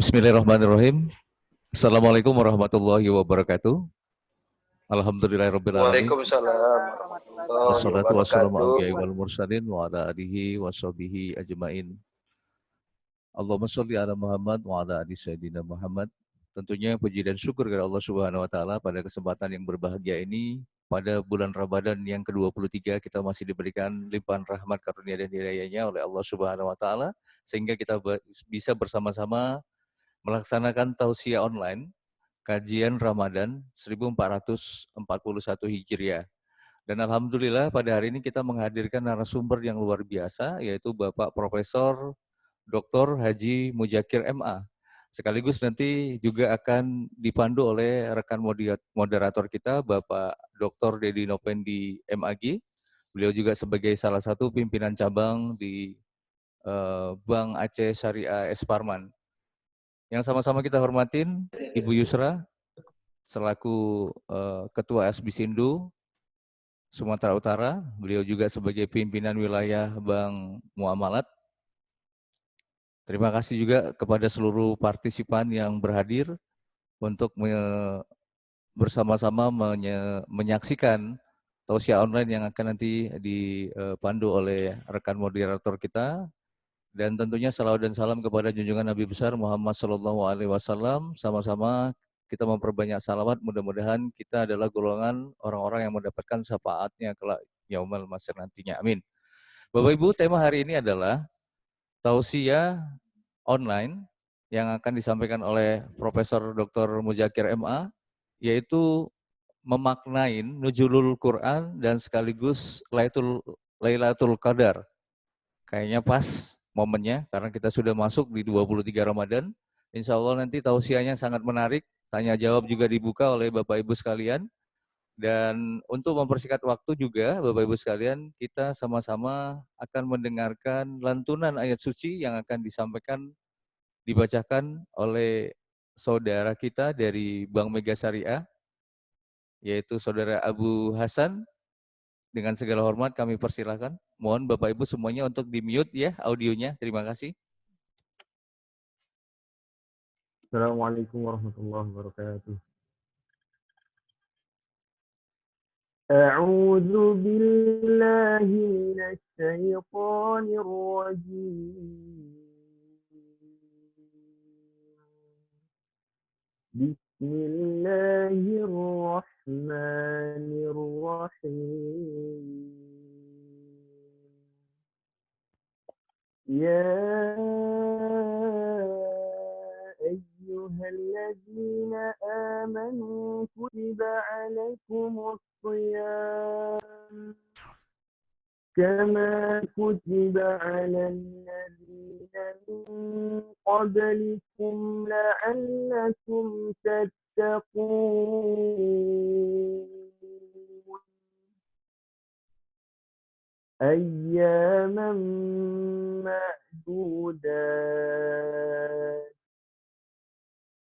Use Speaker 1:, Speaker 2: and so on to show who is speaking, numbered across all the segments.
Speaker 1: Bismillahirrahmanirrahim. Assalamualaikum warahmatullahi wabarakatuh. Alhamdulillahirrabbilalamin.
Speaker 2: Waalaikumsalam warahmatullahi
Speaker 1: Wassalatu wassalamu ala
Speaker 2: wabarakatuh.
Speaker 1: anbiya'i wal mursalin wa ala alihi wa sahbihi ajmain. Allahumma sholli ala Muhammad wa ala ali sayyidina Muhammad. Tentunya puji dan syukur kepada Allah Subhanahu wa taala pada kesempatan yang berbahagia ini pada bulan Ramadan yang ke-23 kita masih diberikan limpahan rahmat karunia dan hidayahnya oleh Allah Subhanahu wa taala sehingga kita bisa bersama-sama melaksanakan tausiah online kajian Ramadan 1441 Hijriah. Dan alhamdulillah pada hari ini kita menghadirkan narasumber yang luar biasa yaitu Bapak Profesor Dr. Haji Muzakir MA. Sekaligus nanti juga akan dipandu oleh rekan moderator kita Bapak Dr. Dedi Nopendi MAG. Beliau juga sebagai salah satu pimpinan cabang di Bank Aceh Syariah S. Parman. Yang sama-sama kita hormatin Ibu Yusra selaku Ketua SBSINDU Sumatera Utara. Beliau juga sebagai pimpinan wilayah Bank Muamalat. Terima kasih juga kepada seluruh partisipan yang berhadir untuk bersama-sama menyaksikan tausiah online yang akan nanti dipandu oleh rekan moderator kita. Dan tentunya salawat dan salam kepada junjungan Nabi besar Muhammad SAW. Sama-sama kita memperbanyak salawat, mudah-mudahan kita adalah golongan orang-orang yang mendapatkan syafaatnya kelak yaumul mahsyar nantinya. Amin. Bapak Ibu, tema hari ini adalah tausiah online yang akan disampaikan oleh Profesor Dr. Muzakir MA, yaitu memaknain nuzulul Quran dan sekaligus Lailatul Qadar. Kayaknya pas momennya karena kita sudah masuk di 23 Ramadan. Insya Allah nanti tausiahnya sangat menarik, tanya jawab juga dibuka oleh Bapak Ibu sekalian. Dan untuk mempersingkat waktu juga Bapak Ibu sekalian, kita sama-sama akan mendengarkan lantunan ayat suci yang akan dibacakan oleh saudara kita dari Bank Mega Syariah, yaitu saudara Abu Hasan. Dengan segala hormat kami persilahkan. Mohon Bapak Ibu semuanya untuk di-mute ya audionya. Terima kasih.
Speaker 3: Assalamualaikum warahmatullahi wabarakatuh. A'udzu billahi minasy syaithanir rajim. Bismillahirrahmanirrahim. Ya أيها الذين آمنوا كتب عليكم الصيام كما كتب على الذين من قبلكم لعلكم تتقون أياما معدودات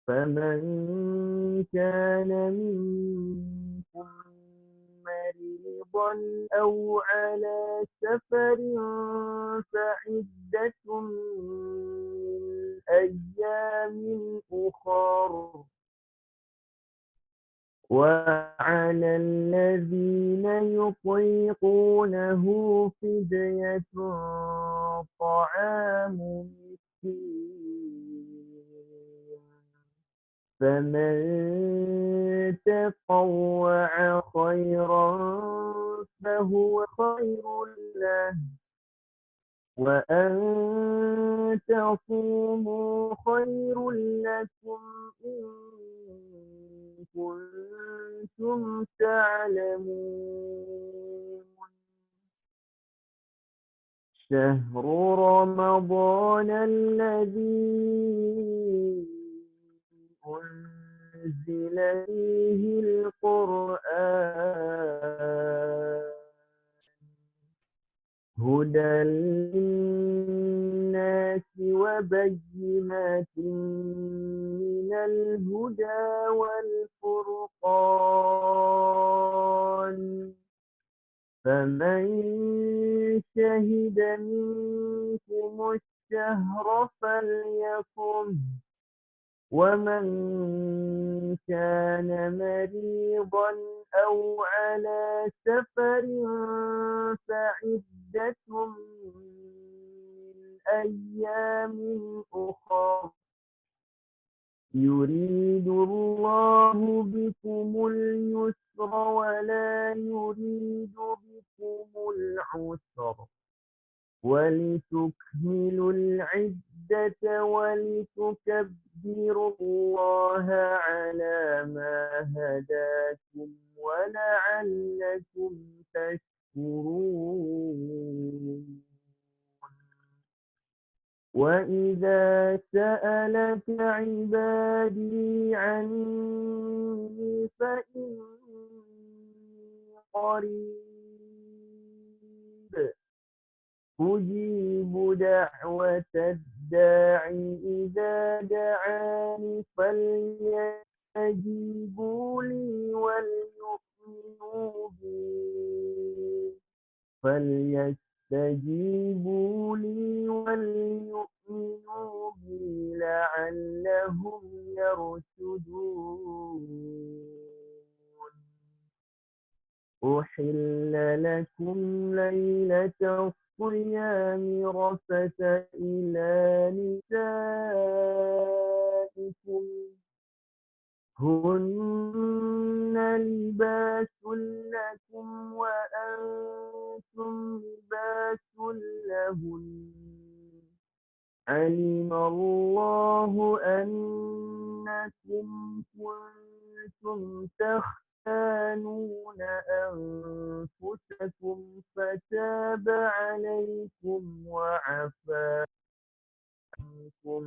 Speaker 3: فمن كان منكم مريضا أو على سفر فعدة من أيام أخر وعلى الذين يطيقونه فدية طعام مسكين فمن تطوع خيرا فهو خير له وأن تصوموا خير لكم إن كنتم تعلمون شهر رمضان الذي أنزل فيه القرآن هدى للناس وبينات من الهدى والفرقان فمن شهد منكم الشهر فليصم ومن كان مريضا أو على سفر فعدة من أيام أخر يريد الله بكم اليسر ولا يريد بكم العسر ولتكملوا العدة ولتكبروا الله على ما هداكم ولعلكم تشكرون وإذا سألك عبادي عني فإني قريب أجيب دعوة الداعي إذا دعاني فليستجيبوا لي وليؤمنوا بي لعلهم يرشدون أحل لكم ليلة الصيام رفث إلى نسائكم هن لباس لكم وأنتم لباس لهن علم الله أنكم كنتم تختانون أنفسكم فتاب عليكم وعفى عنكم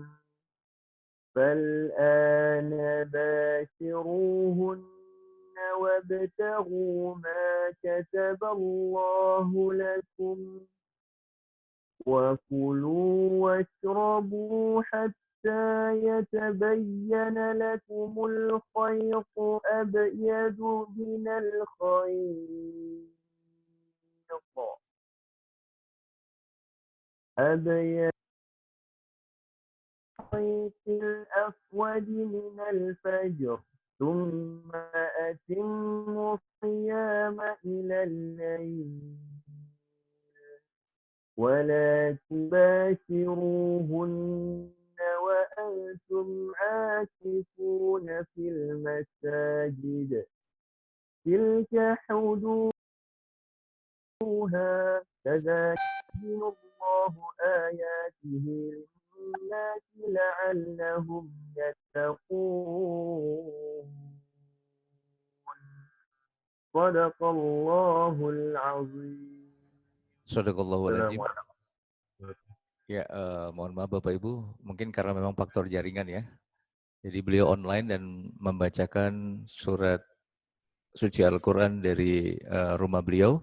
Speaker 3: فالآن باشروهن وابتغوا ما كتب الله لكم وكلوا واشربوا حتى يتبين لكم الخيط الأبيض من الخيط الأسود من الفجر ثم أتموا الصيام إلى الليل ولا تباشروهن وأنتم عاكفون في المساجد تلك حدودها كذلك يبين الله آياته للناس لعلهم يتقون صدق الله العظيم.
Speaker 1: Shadaqallahul Adzim. Ya, mohon maaf Bapak Ibu, mungkin karena memang faktor jaringan ya. Jadi beliau online dan membacakan surat suci Al-Quran dari rumah beliau.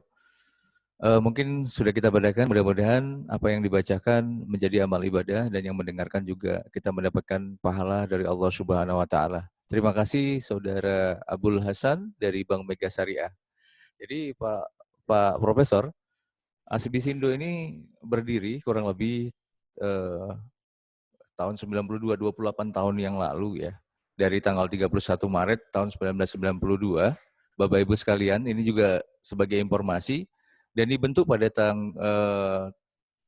Speaker 1: Mungkin sudah kita bacakan, mudah-mudahan apa yang dibacakan menjadi amal ibadah dan yang mendengarkan juga kita mendapatkan pahala dari Allah Subhanahu wa Ta'ala. Terima kasih Saudara Abdul Hasan dari Bank Mega Syariah. Jadi Pak Profesor, Asbisindo ini berdiri kurang lebih tahun 92, 28 tahun yang lalu ya. Dari tanggal 31 Maret tahun 1992. Bapak Ibu sekalian, ini juga sebagai informasi dan dibentuk pada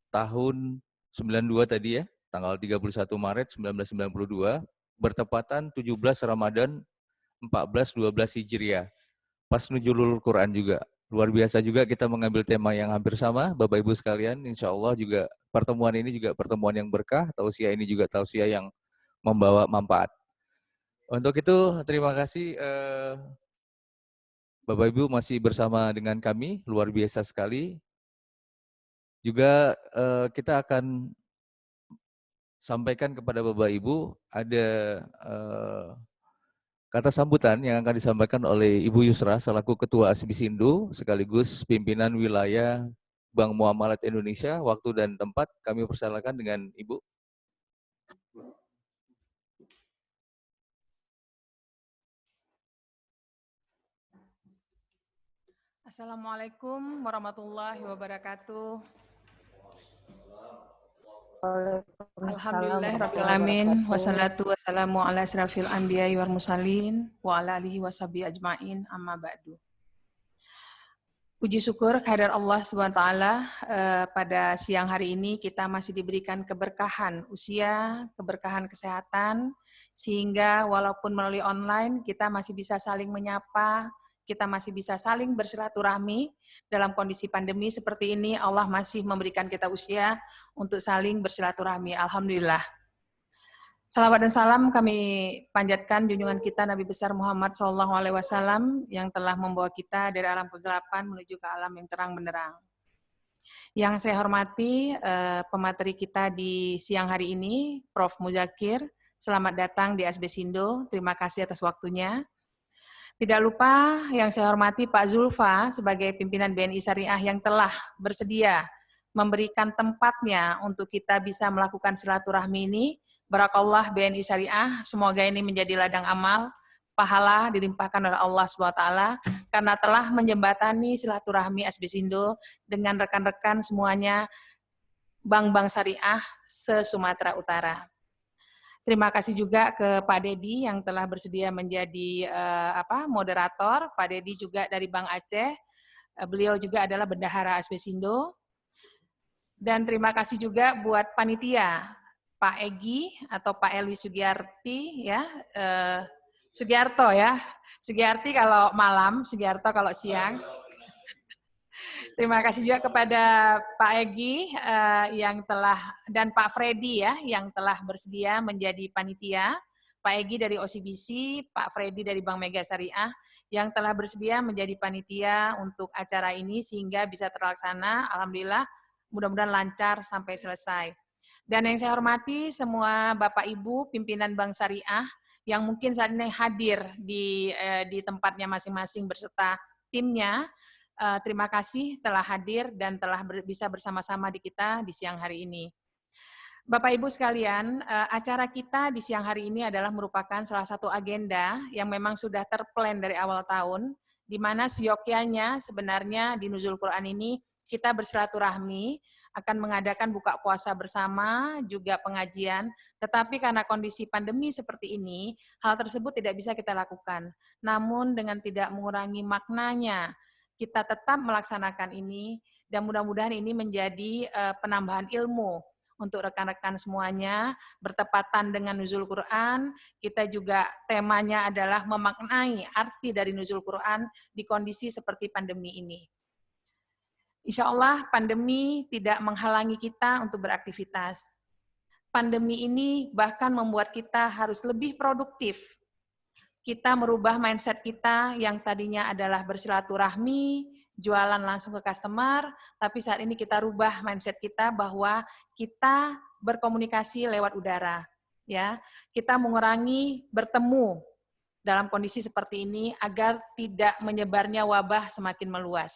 Speaker 1: tahun 92 tadi ya, tanggal 31 Maret 1992, bertepatan 17 Ramadan 1412 Hijriah. Pas Nuzulul Quran juga. Luar biasa juga kita mengambil tema yang hampir sama, Bapak Ibu sekalian. Insya Allah juga pertemuan ini juga pertemuan yang berkah, tausiah ini juga tausiah yang membawa manfaat. Untuk itu terima kasih Bapak Ibu masih bersama dengan kami, luar biasa sekali. Juga kita akan sampaikan kepada Bapak Ibu ada kata sambutan yang akan disampaikan oleh Ibu Yusra selaku Ketua Asbisindo sekaligus pimpinan wilayah Bank Muamalat Indonesia. Waktu dan tempat kami persilakan dengan Ibu.
Speaker 4: Assalamualaikum warahmatullahi wabarakatuh. Alhamdulillahirrabbilalamin. Wassalatu wassalamu ala asrafil anbiya'i wal mursalin wa ala alihi washabihi ajma'in amma ba'du. Puji syukur kehadirat Allah Subhanahu wa taala, pada siang hari ini kita masih diberikan keberkahan usia, keberkahan kesehatan, sehingga walaupun melalui online kita masih bisa saling menyapa, kita masih bisa saling bersilaturahmi dalam kondisi pandemi seperti ini. Allah masih memberikan kita usia untuk saling bersilaturahmi. Alhamdulillah. Salawat dan salam kami panjatkan junjungan kita Nabi besar Muhammad SAW yang telah membawa kita dari alam kegelapan menuju ke alam yang terang benderang. Yang saya hormati pemateri kita di siang hari ini, Prof. Muzakir. Selamat datang di ASB Sindo. Terima kasih atas waktunya. Tidak lupa yang saya hormati Pak Zulfa sebagai pimpinan BNI Syariah yang telah bersedia memberikan tempatnya untuk kita bisa melakukan silaturahmi ini. Barakallah BNI Syariah, semoga ini menjadi ladang amal, pahala dilimpahkan oleh Allah SWT karena telah menjembatani silaturahmi ASB Sindo dengan rekan-rekan semuanya bank-bank syariah se-Sumatera Utara. Terima kasih juga ke Pak Dedi yang telah bersedia menjadi moderator. Pak Dedi juga dari Bank Aceh, beliau juga adalah bendahara ASB Sindo. Dan terima kasih juga buat panitia, Pak Egi atau Pak Eli Sugiyarti ya, Sugiyarto ya, Sugiyarti kalau malam, Sugiyarto kalau siang. Terima kasih juga kepada Pak Egi yang telah dan Pak Freddy ya yang telah bersedia menjadi panitia. Pak Egi dari OCBC, Pak Freddy dari Bank Mega Syariah yang telah bersedia menjadi panitia untuk acara ini sehingga bisa terlaksana. Alhamdulillah, mudah-mudahan lancar sampai selesai. Dan yang saya hormati semua Bapak Ibu pimpinan Bank Syariah yang mungkin saat ini hadir di tempatnya masing-masing beserta timnya. Terima kasih telah hadir dan telah bisa bersama-sama di kita di siang hari ini. Bapak Ibu sekalian, acara kita di siang hari ini adalah merupakan salah satu agenda yang memang sudah terplan dari awal tahun, di mana seyogyanya sebenarnya di Nuzul Quran ini kita bersilaturahmi, akan mengadakan buka puasa bersama, juga pengajian, tetapi karena kondisi pandemi seperti ini, hal tersebut tidak bisa kita lakukan. Namun dengan tidak mengurangi maknanya, kita tetap melaksanakan ini, dan mudah-mudahan ini menjadi penambahan ilmu untuk rekan-rekan semuanya, bertepatan dengan Nuzul Quran, kita juga temanya adalah memaknai arti dari Nuzul Quran di kondisi seperti pandemi ini. Insya Allah pandemi tidak menghalangi kita untuk beraktivitas. Pandemi ini bahkan membuat kita harus lebih produktif. Kita merubah mindset kita yang tadinya adalah bersilaturahmi, jualan langsung ke customer, tapi saat ini kita rubah mindset kita bahwa kita berkomunikasi lewat udara. Ya, kita mengurangi bertemu dalam kondisi seperti ini agar tidak menyebarnya wabah semakin meluas.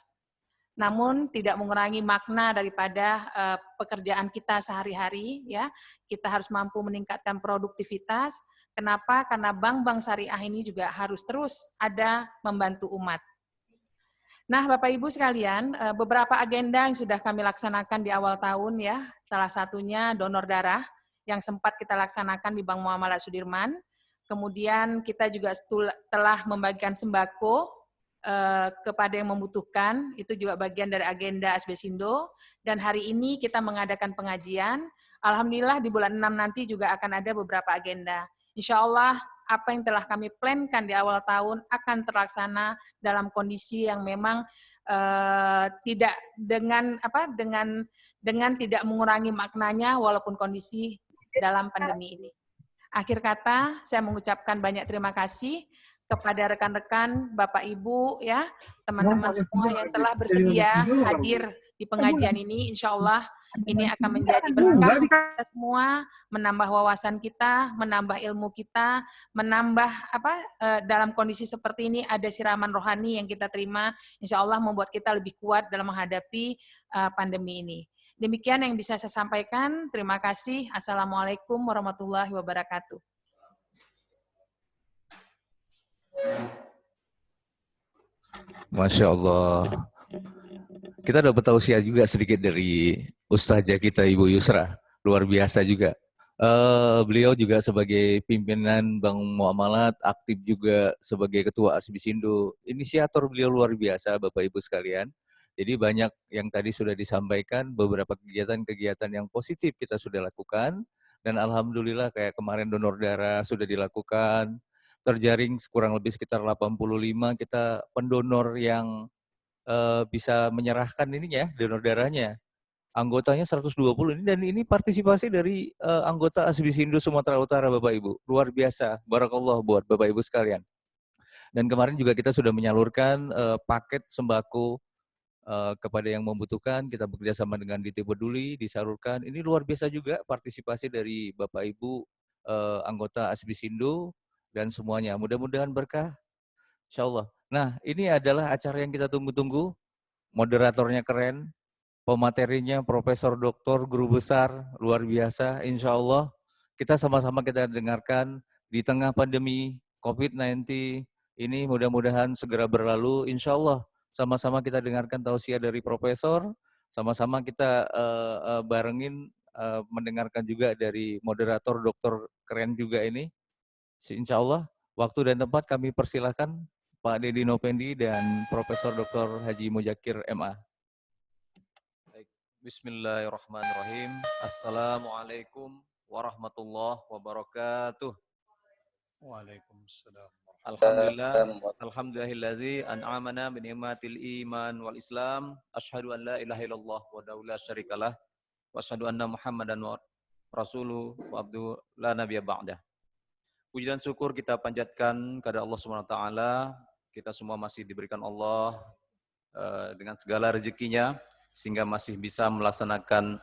Speaker 4: Namun tidak mengurangi makna daripada pekerjaan kita sehari-hari, ya. Kita harus mampu meningkatkan produktivitas. Kenapa? Karena bank-bank syariah ini juga harus terus ada membantu umat. Nah, Bapak Ibu sekalian, beberapa agenda yang sudah kami laksanakan di awal tahun ya. Salah satunya donor darah yang sempat kita laksanakan di Bank Muamalah Sudirman. Kemudian kita juga telah membagikan sembako kepada yang membutuhkan, itu juga bagian dari agenda ASB Sindo, dan hari ini kita mengadakan pengajian. Alhamdulillah di bulan 6 nanti juga akan ada beberapa agenda. Insya Allah apa yang telah kami plankan di awal tahun akan terlaksana dalam kondisi yang memang tidak dengan tidak mengurangi maknanya walaupun kondisi dalam pandemi ini. Akhir kata saya mengucapkan banyak terima kasih kepada rekan-rekan, Bapak Ibu, ya, teman-teman semua yang telah bersedia hadir di pengajian ini. Insya Allah ini akan menjadi berkah kita semua, menambah wawasan kita, menambah ilmu kita, menambah dalam kondisi seperti ini ada siraman rohani yang kita terima. Insya Allah membuat kita lebih kuat dalam menghadapi pandemi ini. Demikian yang bisa saya sampaikan. Terima kasih. Assalamualaikum warahmatullahi wabarakatuh.
Speaker 1: Masya Allah. Kita dapat tausiah juga sedikit dari Ustazah kita Ibu Yusra. luar biasa juga. Beliau juga sebagai pimpinan Bank Muamalat, aktif juga sebagai Ketua Asbisindo. Inisiator beliau luar biasa, Bapak Ibu sekalian. Jadi banyak yang tadi sudah disampaikan, beberapa kegiatan-kegiatan yang positif kita sudah lakukan. Dan Alhamdulillah kayak kemarin donor darah sudah dilakukan, terjaring kurang lebih sekitar 85 kita pendonor yang bisa menyerahkan ininya, donor darahnya. Anggotanya 120 ini, dan ini partisipasi dari anggota Asbisindo Sumatera Utara, Bapak Ibu. Luar biasa, barakallah buat Bapak Ibu sekalian. Dan kemarin juga kita sudah menyalurkan paket sembako kepada yang membutuhkan. Kita bekerjasama dengan Diti Peduli, disalurkan. Ini luar biasa juga partisipasi dari Bapak Ibu anggota Asbisindo dan semuanya. Mudah-mudahan berkah, insya Allah. Nah, ini adalah acara yang kita tunggu-tunggu. Moderatornya keren, pematerinya Profesor Doktor Guru Besar, luar biasa. Insya Allah kita sama-sama kita dengarkan di tengah pandemi COVID-19 ini, mudah-mudahan segera berlalu. Insya Allah sama-sama kita dengarkan tausiah dari Profesor, sama-sama kita barengin mendengarkan juga dari moderator dokter keren juga ini. Insya Allah waktu dan tempat kami persilahkan Pak Dedi Nopendi dan Profesor Dr. Haji Muzakir MA.
Speaker 5: Bismillahirrahmanirrahim. Assalamualaikum warahmatullahi wabarakatuh.
Speaker 6: Waalaikumsalam.
Speaker 5: Alhamdulillahillazi an'amana bi ni'matil iman wal islam. Asyhadu an la ilaha illallah wahdahu la syarikalah wa asyhadu anna Muhammadan rasuluhu wa abduhu la nabiyya ba'dah. Puji dan syukur kita panjatkan kepada Allah Subhanahu wa taala. Kita semua masih diberikan Allah dengan segala rezekinya, sehingga masih bisa melaksanakan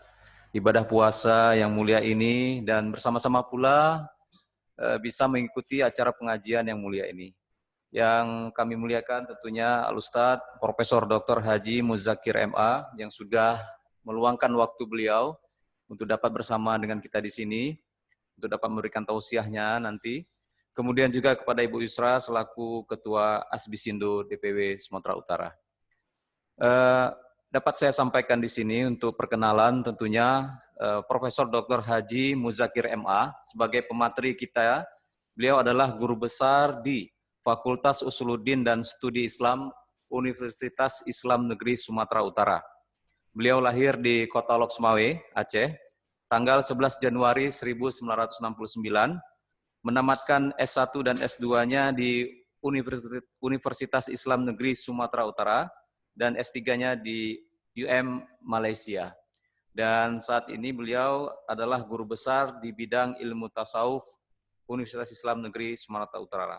Speaker 5: ibadah puasa yang mulia ini, dan bersama-sama pula bisa mengikuti acara pengajian yang mulia ini. Yang kami muliakan tentunya Al-Ustadz Profesor Dr. Haji Muzakir MA yang sudah meluangkan waktu beliau untuk dapat bersama dengan kita di sini, untuk dapat memberikan tausiahnya nanti. Kemudian juga kepada Ibu Yusra selaku Ketua Asbisindo DPW Sumatera Utara. Dapat saya sampaikan di sini untuk perkenalan tentunya Profesor Dr. Haji Muzakir MA sebagai pemateri kita. Beliau adalah guru besar di Fakultas Usuluddin dan Studi Islam Universitas Islam Negeri Sumatera Utara. Beliau lahir di Kota Loksmawe, Aceh, tanggal 11 Januari 1969, menamatkan S1 dan S2-nya di Universitas Islam Negeri Sumatera Utara, dan S3-nya di UM Malaysia. Dan saat ini beliau adalah guru besar di bidang ilmu tasawuf Universitas Islam Negeri Sumatera Utara.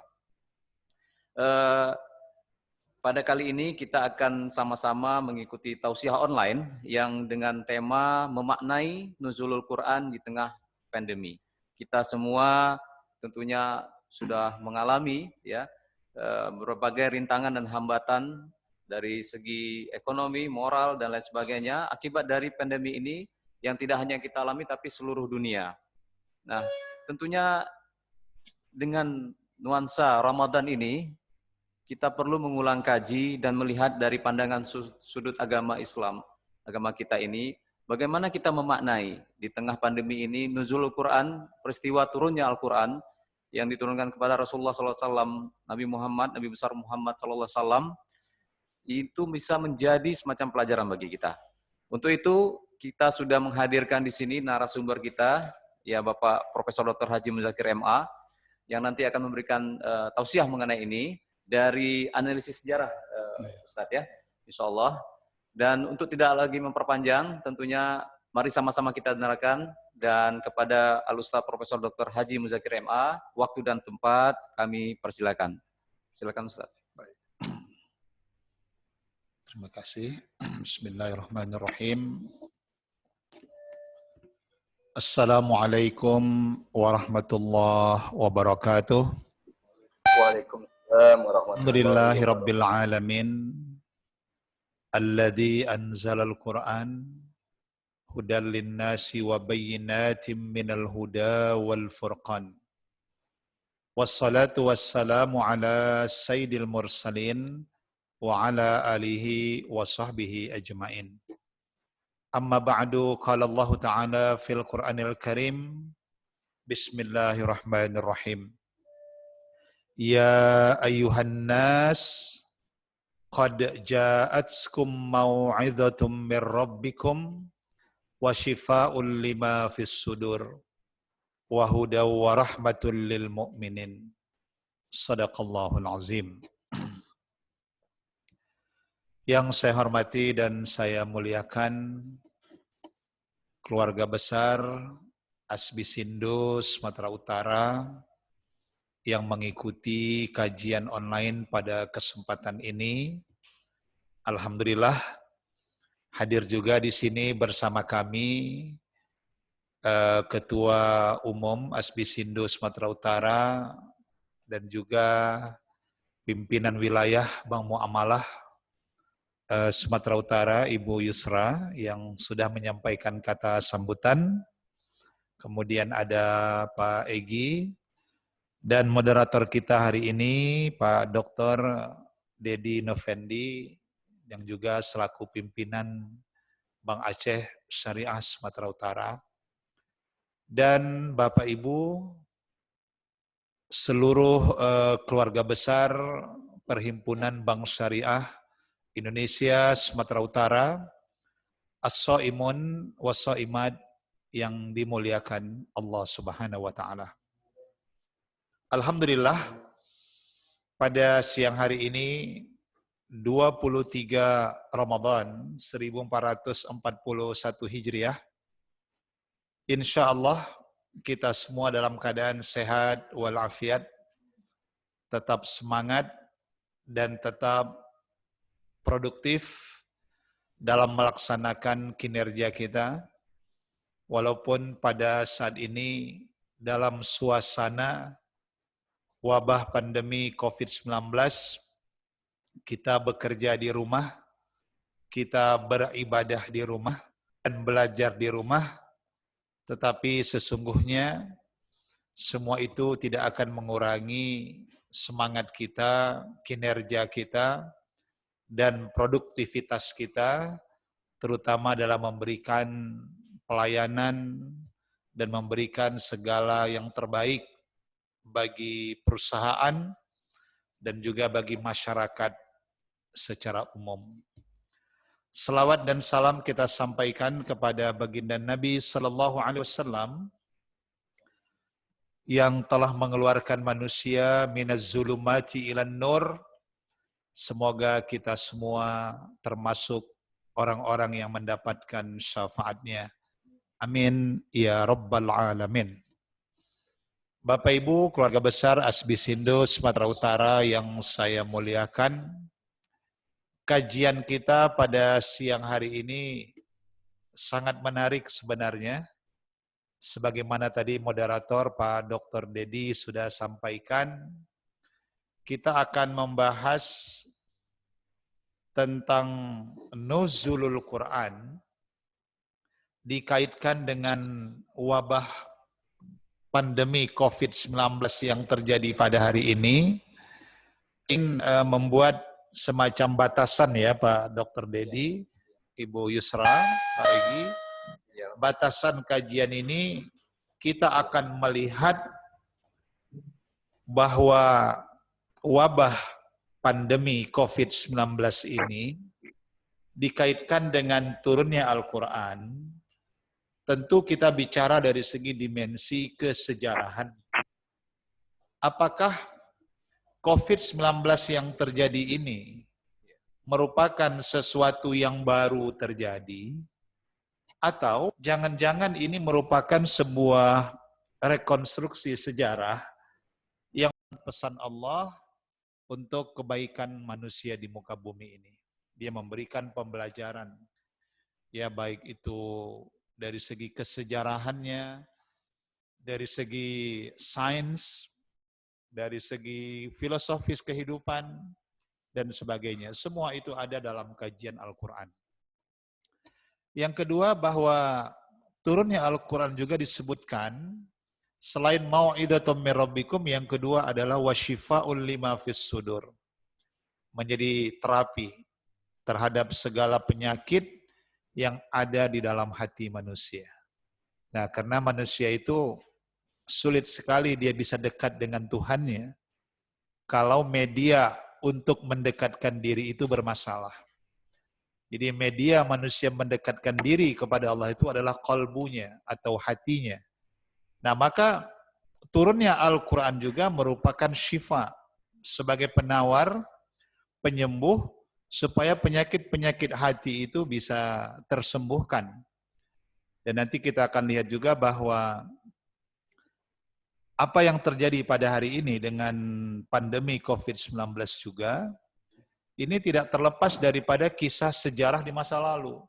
Speaker 5: Pada kali ini kita akan sama-sama mengikuti tausiah online yang dengan tema memaknai nuzulul Quran di tengah pandemi. Kita semua tentunya sudah mengalami berbagai rintangan dan hambatan dari segi ekonomi, moral, dan lain sebagainya akibat dari pandemi ini yang tidak hanya kita alami tapi seluruh dunia. Nah, tentunya dengan nuansa Ramadan ini kita perlu mengulang kaji dan melihat dari pandangan sudut agama Islam, agama kita ini, bagaimana kita memaknai di tengah pandemi ini nuzulul Quran, peristiwa turunnya Al-Quran yang diturunkan kepada Rasulullah SAW, Nabi Muhammad, Nabi besar Muhammad SAW, itu bisa menjadi semacam pelajaran bagi kita. Untuk itu kita sudah menghadirkan di sini narasumber kita, ya Bapak Profesor Dr. Haji Muzakir MA, yang nanti akan memberikan tausiah mengenai ini dari analisis sejarah, Ustadz ya, insya Allah. Dan untuk tidak lagi memperpanjang, tentunya mari sama-sama kita dengarkan, dan kepada Al-Ustadz Profesor Dr. Haji Muzakir MA, waktu dan tempat kami persilakan. Silakan Ustadz.
Speaker 6: Terima kasih. Bismillahirrahmanirrahim. Assalamualaikum warahmatullahi wabarakatuh.
Speaker 2: Waalaikumsalam warahmatullahi
Speaker 6: Alhamdulillahi
Speaker 2: wabarakatuh.
Speaker 6: rabbil alamin. Alladzi anzalal Qur'an hudan linnasi wa bayyinatin minal huda wal furqan. Wassalatu wassalamu ala sayyidil mursalin wa ala alihi wa sahbihi ajmain. Amma ba'du, qala Allah Ta'ala fil Qur'anil Karim, Bismillahirrahmanirrahim. Ya ayyuhan nas, qad ja'atskum mau'izatum mir rabbikum wa shifaa'un lima fis sudur wa hudaw wa rahmatul lil mu'minin. Shadaqallahul azim. Yang saya hormati dan saya muliakan keluarga besar Asbisindo Sumatera Utara yang mengikuti kajian online pada kesempatan ini. Alhamdulillah hadir juga di sini bersama kami Ketua Umum Asbisindo Sumatera Utara dan juga pimpinan wilayah Bank Muamalah Sumatera Utara, Ibu Yusra, yang sudah menyampaikan kata sambutan. Kemudian ada Pak Egi, dan moderator kita hari ini, Pak Dr. Dedi Novandi, yang juga selaku pimpinan Bank Aceh Syariah Sumatera Utara. Dan Bapak Ibu, seluruh keluarga besar Perhimpunan Bank Syariah Indonesia Sumatera Utara, as-shaimun was-shaimat yang dimuliakan Allah Subhanahu wa taala. Alhamdulillah pada siang hari ini 23 Ramadan 1441 Hijriah. Insyaallah kita semua dalam keadaan sehat walafiat, tetap semangat dan tetap produktif dalam melaksanakan kinerja kita, walaupun pada saat ini dalam suasana wabah pandemi COVID-19, kita bekerja di rumah, kita beribadah di rumah, dan belajar di rumah, tetapi sesungguhnya semua itu tidak akan mengurangi semangat kita, kinerja kita, dan produktivitas kita, terutama dalam memberikan pelayanan dan memberikan segala yang terbaik bagi perusahaan dan juga bagi masyarakat secara umum. Selawat dan salam kita sampaikan kepada baginda Nabi Sallallahu Alaihi Wasallam yang telah mengeluarkan manusia minaz zulumati ilan nur. Semoga kita semua termasuk orang-orang yang mendapatkan syafaatnya. Amin ya rabbal alamin. Bapak Ibu, keluarga besar Asbisindo Sumatera Utara yang saya muliakan, kajian kita pada siang hari ini sangat menarik sebenarnya. Sebagaimana tadi moderator Pak Dr. Dedi sudah sampaikan, kita akan membahas tentang nuzulul Quran dikaitkan dengan wabah pandemi COVID-19 yang terjadi pada hari ini. Ingin membuat semacam batasan ya Pak Dr. Dedi, Ibu Yusra, Pak Egi. Batasan kajian ini kita akan melihat bahwa wabah pandemi COVID-19 ini dikaitkan dengan turunnya Al-Quran. Tentu kita bicara dari segi dimensi kesejarahan. Apakah COVID-19 yang terjadi ini merupakan sesuatu yang baru terjadi? Atau jangan-jangan ini merupakan sebuah rekonstruksi sejarah yang pesan Allah untuk kebaikan manusia di muka bumi ini. Dia memberikan pembelajaran, ya baik itu dari segi kesejarahannya, dari segi sains, dari segi filosofis kehidupan, dan sebagainya. Semua itu ada dalam kajian Al-Quran. Yang kedua, bahwa turunnya Al-Quran juga disebutkan, selain mau'idatum mir rabbikum, yang kedua adalah wasyifa'ul lima fis sudur. Menjadi terapi terhadap segala penyakit yang ada di dalam hati manusia. Nah, karena manusia itu sulit sekali dia bisa dekat dengan Tuhannya kalau media untuk mendekatkan diri itu bermasalah. Jadi media manusia mendekatkan diri kepada Allah itu adalah qalbunya atau hatinya. Nah, maka turunnya Al-Quran juga merupakan syifa sebagai penawar, penyembuh, supaya penyakit-penyakit hati itu bisa tersembuhkan. Dan nanti kita akan lihat juga bahwa apa yang terjadi pada hari ini dengan pandemi COVID-19 juga, ini tidak terlepas daripada kisah sejarah di masa lalu.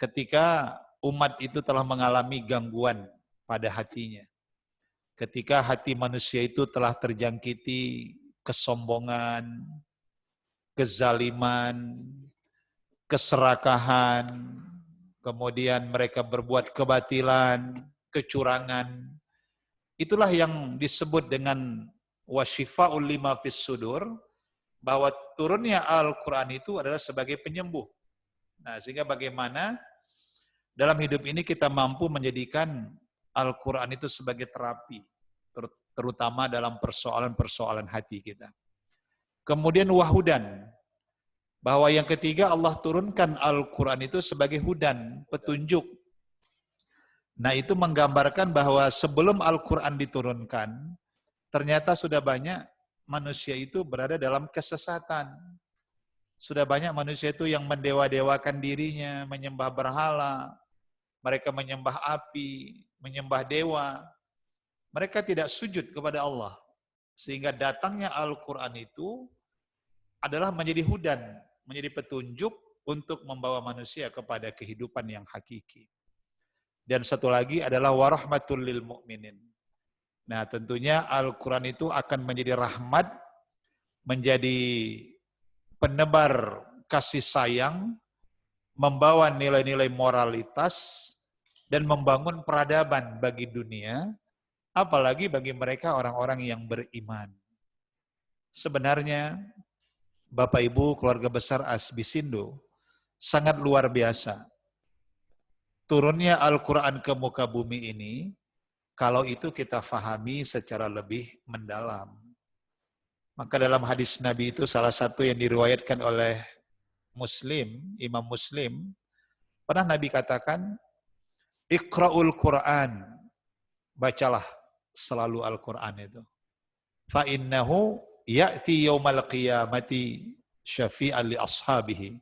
Speaker 6: Ketika umat itu telah mengalami gangguan pada hatinya. Ketika hati manusia itu telah terjangkiti kesombongan, kezaliman, keserakahan, kemudian mereka berbuat kebatilan, kecurangan. Itulah yang disebut dengan wasyifa'ul lima fis sudur, bahwa turunnya Al-Quran itu adalah sebagai penyembuh. Nah, sehingga bagaimana dalam hidup ini kita mampu menjadikan Al-Quran itu sebagai terapi, terutama dalam persoalan-persoalan hati kita. Kemudian wahudan, bahwa yang ketiga Allah turunkan Al-Quran itu sebagai hudan, petunjuk. Nah, itu menggambarkan bahwa sebelum Al-Quran diturunkan, ternyata sudah banyak manusia itu berada dalam kesesatan. Sudah banyak manusia itu yang mendewa-dewakan dirinya, menyembah berhala, mereka menyembah api, menyembah dewa. Mereka tidak sujud kepada Allah. Sehingga datangnya Al-Quran itu adalah menjadi hudan, menjadi petunjuk untuk membawa manusia kepada kehidupan yang hakiki. Dan satu lagi adalah warahmatul lil mu'minin. Nah, tentunya Al-Quran itu akan menjadi rahmat, menjadi penebar kasih sayang, membawa nilai-nilai moralitas, dan membangun peradaban bagi dunia, apalagi bagi mereka orang-orang yang beriman. Sebenarnya, Bapak Ibu keluarga besar Asbisindo sangat luar biasa. Turunnya Al-Quran ke muka bumi ini, kalau itu kita fahami secara lebih mendalam. Maka dalam hadis Nabi itu salah satu yang diriwayatkan oleh Muslim, Imam Muslim, pernah Nabi katakan, Iqra'ul Quran, bacalah selalu Al-Quran itu. Fa innahu ya'ti yaumal qiyamati syafi'an li ashabihi.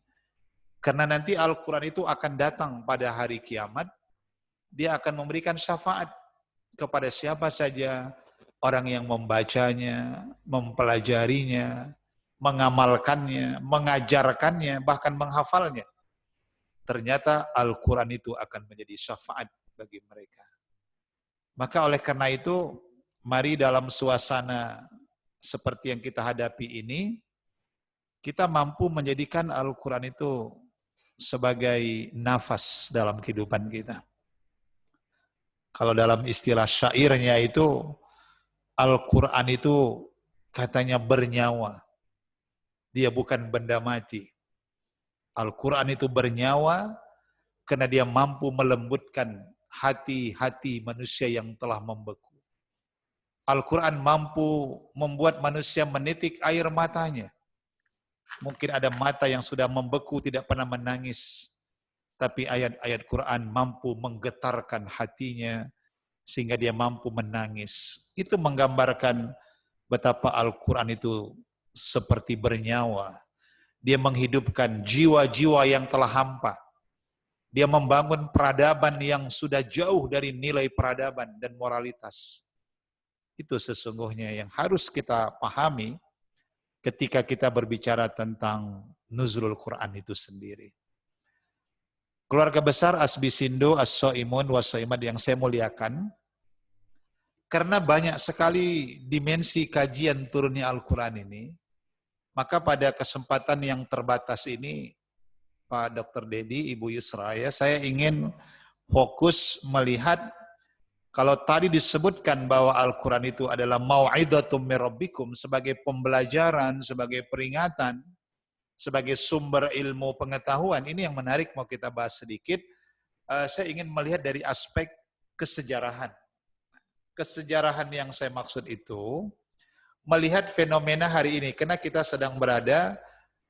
Speaker 6: Karena nanti Al-Quran itu akan datang pada hari kiamat, dia akan memberikan syafaat kepada siapa saja orang yang membacanya, mempelajarinya, mengamalkannya, mengajarkannya, bahkan menghafalnya. Ternyata Al-Quran itu akan menjadi syafaat bagi mereka. Maka oleh karena itu, mari dalam suasana seperti yang kita hadapi ini, kita mampu menjadikan Al-Quran itu sebagai nafas dalam kehidupan kita. Kalau dalam istilah syairnya itu, Al-Quran itu katanya bernyawa. Dia bukan benda mati. Al-Quran itu bernyawa karena dia mampu melembutkan hati-hati manusia yang telah membeku. Al-Quran mampu membuat manusia menitik air matanya. Mungkin ada mata yang sudah membeku, tidak pernah menangis. Tapi ayat-ayat Quran mampu menggetarkan hatinya sehingga dia mampu menangis. Itu menggambarkan betapa Al-Quran itu seperti bernyawa. Dia menghidupkan jiwa-jiwa yang telah hampa. Dia membangun peradaban yang sudah jauh dari nilai peradaban dan moralitas. Itu sesungguhnya yang harus kita pahami ketika kita berbicara tentang nuzulul Quran itu sendiri. Keluarga besar Asbisindo, As-Soimun, Was-Soimat yang saya muliakan, karena banyak sekali dimensi kajian turunnya Al-Quran ini, maka pada kesempatan yang terbatas ini, Pak Dr. Dedi, Ibu Yusraya, saya ingin fokus melihat, kalau tadi disebutkan bahwa Al-Quran itu adalah mau'idatum mir rabbikum, sebagai pembelajaran, sebagai peringatan, sebagai sumber ilmu pengetahuan. Ini yang menarik, mau kita bahas sedikit. Saya ingin melihat dari aspek kesejarahan. Kesejarahan yang saya maksud itu, melihat fenomena hari ini, karena kita sedang berada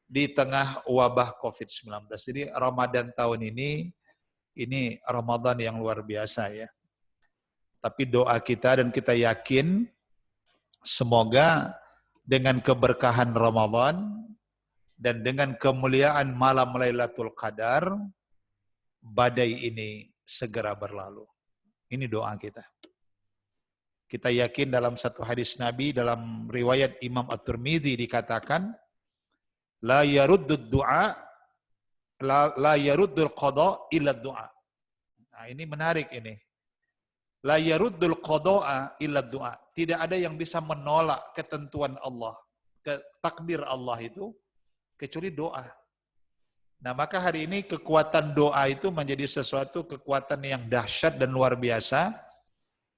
Speaker 6: di tengah wabah COVID-19. Jadi Ramadan tahun ini Ramadan yang luar biasa ya. Tapi doa kita dan kita yakin semoga dengan keberkahan Ramadan dan dengan kemuliaan malam Lailatul Qadar, badai ini segera berlalu. Ini doa kita. Kita yakin dalam satu hadis Nabi, dalam riwayat Imam At-Tirmidzi dikatakan, la yaruddud du'a, la yaruddul qada illa du'a. Nah, ini menarik ini. La yaruddul qada'a illa du'a. Tidak ada yang bisa menolak ketentuan Allah, takdir Allah itu, kecuali doa. Nah, maka hari ini kekuatan doa itu menjadi sesuatu kekuatan yang dahsyat dan luar biasa,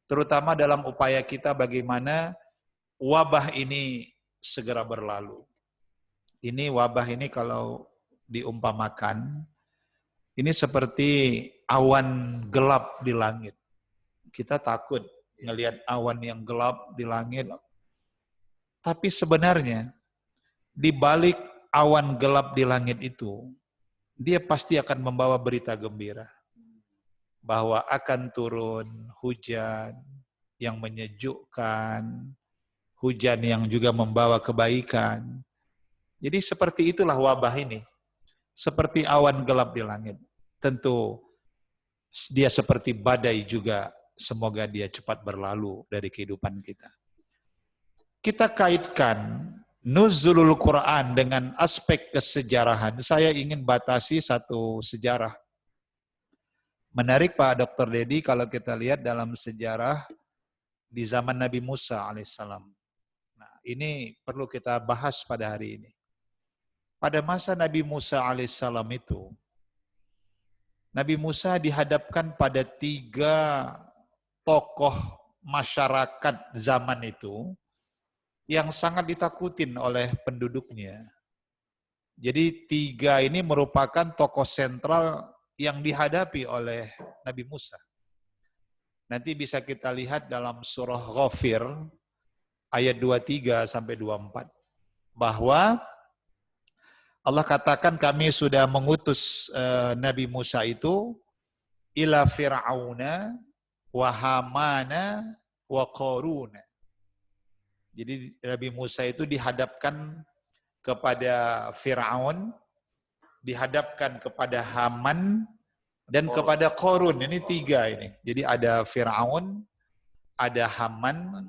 Speaker 6: terutama dalam upaya kita bagaimana wabah ini segera berlalu. Ini wabah ini kalau diumpamakan, ini seperti awan gelap di langit. Kita takut ngelihat awan yang gelap di langit. Tapi sebenarnya di balik awan gelap di langit itu, dia pasti akan membawa berita gembira. Bahwa akan turun hujan yang menyejukkan, hujan yang juga membawa kebaikan. Jadi seperti itulah wabah ini. Seperti awan gelap di langit. Tentu dia seperti badai juga, semoga dia cepat berlalu dari kehidupan kita. Kita kaitkan nuzulul Quran dengan aspek kesejarahan. Saya ingin batasi satu sejarah. Menarik Pak Dr. Dedi kalau kita lihat dalam sejarah di zaman Nabi Musa alaihissalam. Nah, ini perlu kita bahas pada hari ini. Pada masa Nabi Musa alaihissalam itu, Nabi Musa dihadapkan pada 3 tokoh masyarakat zaman itu yang sangat ditakutin oleh penduduknya. Jadi 3 ini merupakan tokoh sentral yang dihadapi oleh Nabi Musa. Nanti bisa kita lihat dalam surah Ghafir ayat 23 sampai 24 bahwa Allah katakan kami sudah mengutus Nabi Musa itu ila fir'auna wa hamana wa qaruna. Jadi Nabi Musa itu dihadapkan kepada Fir'aun, dihadapkan kepada Haman, dan kepada Qarun. Ini 3 ini. Jadi ada Fir'aun, ada Haman,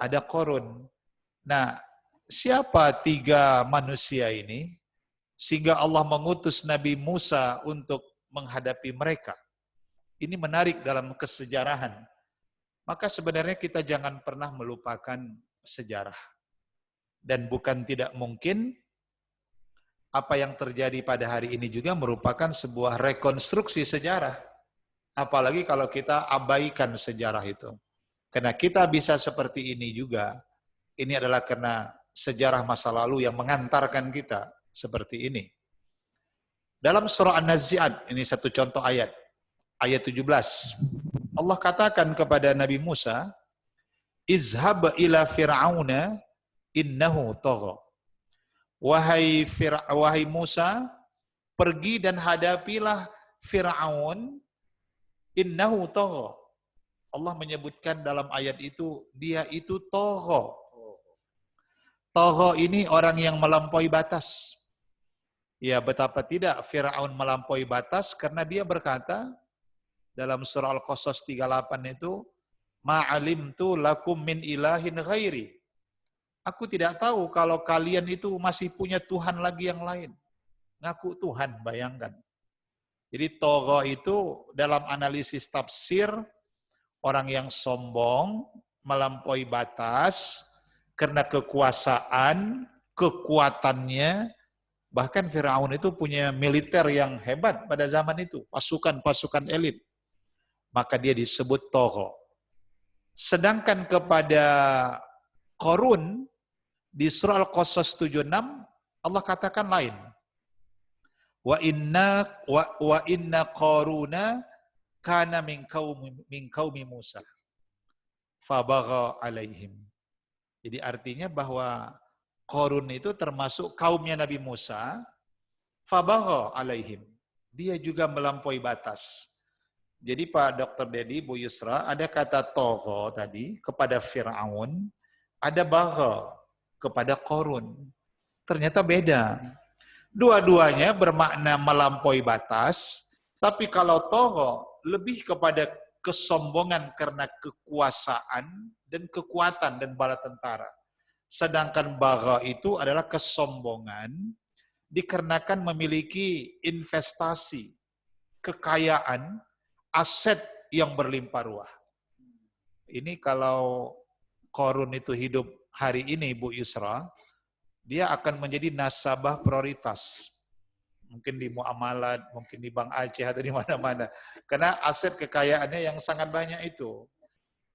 Speaker 6: ada Qarun. Nah, siapa 3 manusia ini? Sehingga Allah mengutus Nabi Musa untuk menghadapi mereka. Ini menarik dalam kesejarahan. Maka sebenarnya kita jangan pernah melupakan sejarah. Dan bukan tidak mungkin apa yang terjadi pada hari ini juga merupakan sebuah rekonstruksi sejarah. Apalagi kalau kita abaikan sejarah itu. Karena kita bisa seperti ini juga, ini adalah karena sejarah masa lalu yang mengantarkan kita seperti ini. Dalam surah An-Nazi'at, ini satu contoh ayat 17. Allah katakan kepada Nabi Musa, izhab ila fir'auna innahu tagha. Wahai Musa, pergi dan hadapilah Fir'aun, innahu tagha. Allah menyebutkan dalam ayat itu, dia itu tagha. Tagha ini orang yang melampaui batas. Ya, betapa tidak Fir'aun melampaui batas karena dia berkata dalam surah Al-Qasas 38 itu, ma'alimtu lakum min ilahin ghairi. Aku tidak tahu kalau kalian itu masih punya Tuhan lagi yang lain. Ngaku Tuhan, bayangkan. Jadi tagha itu dalam analisis tafsir, orang yang sombong, melampaui batas, karena kekuasaan, kekuatannya, bahkan Fir'aun itu punya militer yang hebat pada zaman itu, pasukan-pasukan elit. Maka dia disebut tagha. Sedangkan kepada Qarun, di surah Al-Qasas 76, Allah katakan lain. wa inna Qaruna kana min qaumi Musa fabagha alaihim. Jadi artinya bahwa Qarun itu termasuk kaumnya Nabi Musa, fabagha alaihim. Dia juga melampaui batas. Jadi Pak Dr. Dedi, Bu Yusra, ada kata togho tadi kepada Fir'aun, ada bagha kepada Qarun. Ternyata beda. Dua-duanya bermakna melampaui batas, tapi kalau togho lebih kepada kesombongan karena kekuasaan dan kekuatan dan bala tentara. Sedangkan bagha itu adalah kesombongan dikarenakan memiliki investasi, kekayaan, aset yang berlimpah ruah. Ini kalau Qarun itu hidup hari ini, Bu Yusra, dia akan menjadi nasabah prioritas. Mungkin di muamalat, mungkin di Bank Aceh atau di mana-mana. Karena aset kekayaannya yang sangat banyak itu.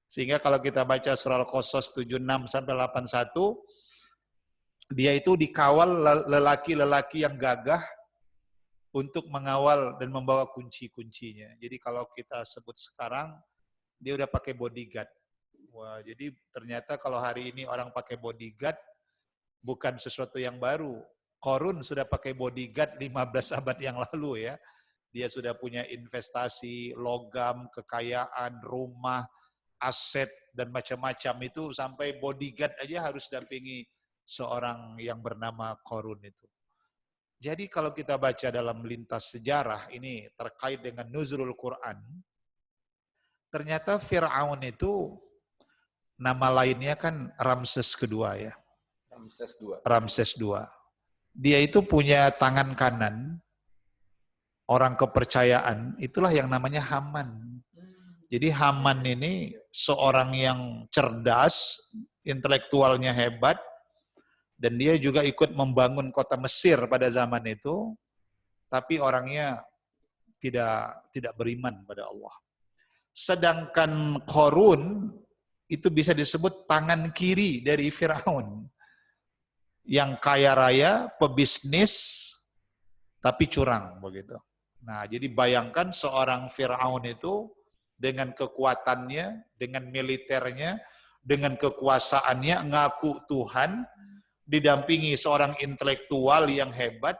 Speaker 6: Sehingga kalau kita baca surah Al-Qasas 76 sampai 81, dia itu dikawal lelaki-lelaki yang gagah untuk mengawal dan membawa kunci-kuncinya. Jadi kalau kita sebut sekarang, dia udah pakai bodyguard. Wah, jadi ternyata kalau hari ini orang pakai bodyguard, bukan sesuatu yang baru. Qarun sudah pakai bodyguard 15 abad yang lalu ya. Dia sudah punya investasi, logam, kekayaan, rumah, aset, dan macam-macam itu. Sampai bodyguard aja harus dampingi seorang yang bernama Qarun itu. Jadi kalau kita baca dalam lintas sejarah ini terkait dengan nuzulul Quran, ternyata Fir'aun itu nama lainnya kan Ramses kedua ya. Ramses II. Dia itu punya tangan kanan, orang kepercayaan, itulah yang namanya Haman. Jadi Haman ini seorang yang cerdas, intelektualnya hebat, dan dia juga ikut membangun kota Mesir pada zaman itu, tapi orangnya tidak beriman pada Allah. Sedangkan Qarun itu bisa disebut tangan kiri dari Fir'aun. Yang kaya raya, pebisnis, tapi curang begitu. Nah, jadi bayangkan seorang Fir'aun itu dengan kekuatannya, dengan militernya, dengan kekuasaannya, ngaku Tuhan, didampingi seorang intelektual yang hebat,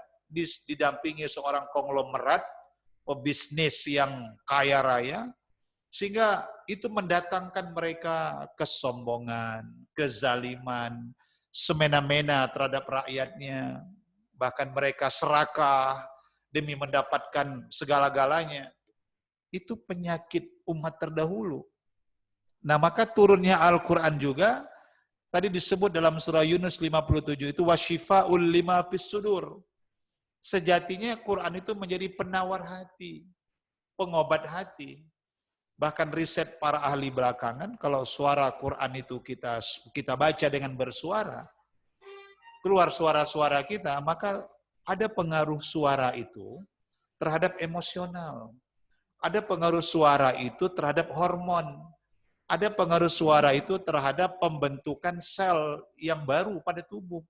Speaker 6: didampingi seorang konglomerat, pebisnis yang kaya raya, sehingga itu mendatangkan mereka kesombongan, kezaliman, semena-mena terhadap rakyatnya, bahkan mereka serakah demi mendapatkan segala-galanya. Itu penyakit umat terdahulu. Nah, maka turunnya Al-Quran juga, tadi disebut dalam surah Yunus 57 itu wasyifa'ul lima fis sudur. Sejatinya Quran itu menjadi penawar hati, pengobat hati. Bahkan riset para ahli belakangan, kalau suara Quran itu kita baca dengan bersuara, keluar suara-suara kita, maka ada pengaruh suara itu terhadap emosional. Ada pengaruh suara itu terhadap hormon. Ada pengaruh suara itu terhadap pembentukan sel yang baru pada tubuh.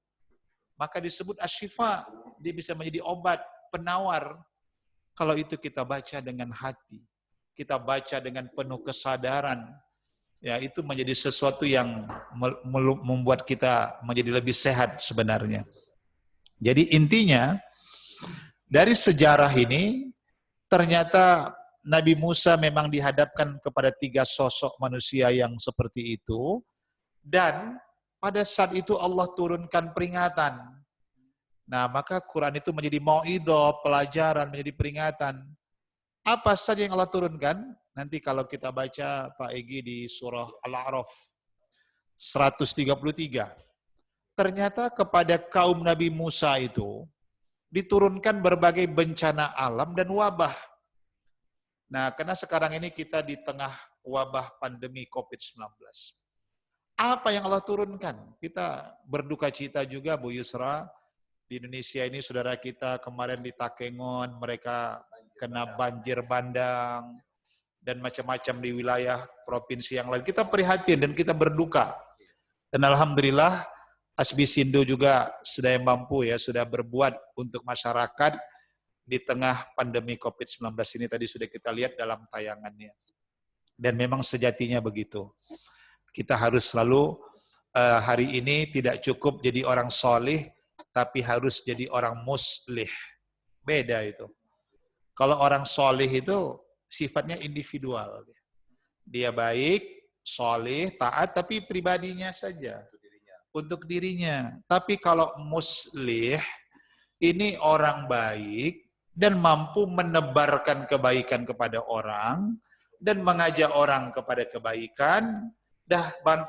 Speaker 6: Maka disebut asyifa, dia bisa menjadi obat, penawar. Kalau itu kita baca dengan hati, kita baca dengan penuh kesadaran, ya itu menjadi sesuatu yang membuat kita menjadi lebih sehat sebenarnya. Jadi intinya, dari sejarah ini, ternyata Nabi Musa memang dihadapkan kepada 3 sosok manusia yang seperti itu, dan pada saat itu Allah turunkan peringatan. Nah, maka Quran itu menjadi mau'idhah, pelajaran, menjadi peringatan. Apa saja yang Allah turunkan? Nanti kalau kita baca Pak Egi di surah Al-A'raf 133. Ternyata kepada kaum Nabi Musa itu diturunkan berbagai bencana alam dan wabah. Nah, karena sekarang ini kita di tengah wabah pandemi COVID-19. Apa yang Allah turunkan? Kita berduka cita juga, Bu Yusra. Di Indonesia ini saudara kita kemarin di Takengon, mereka kena banjir bandang, dan macam-macam di wilayah provinsi yang lain. Kita prihatin dan kita berduka. Dan Alhamdulillah, Asbisindo juga sudah mampu ya, sudah berbuat untuk masyarakat di tengah pandemi COVID-19 ini tadi sudah kita lihat dalam tayangannya. Dan memang sejatinya begitu. Kita harus selalu hari ini tidak cukup jadi orang soleh, tapi harus jadi orang muslih. Beda itu. Kalau orang soleh itu sifatnya individual. Dia baik, soleh, taat, tapi pribadinya saja. Untuk dirinya. Tapi kalau muslih, ini orang baik, dan mampu menebarkan kebaikan kepada orang, dan mengajak orang kepada kebaikan,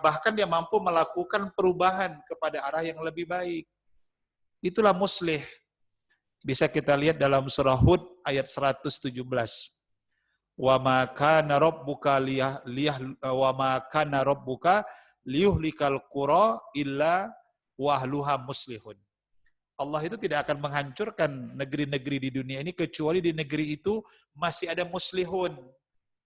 Speaker 6: bahkan dia mampu melakukan perubahan kepada arah yang lebih baik. Itulah muslih. Bisa kita lihat dalam surah Hud ayat 117. Wa ma kana rabbuka liyuhlikal qura illa wahluha muslihun. Allah itu tidak akan menghancurkan negeri-negeri di dunia ini kecuali di negeri itu masih ada muslihun.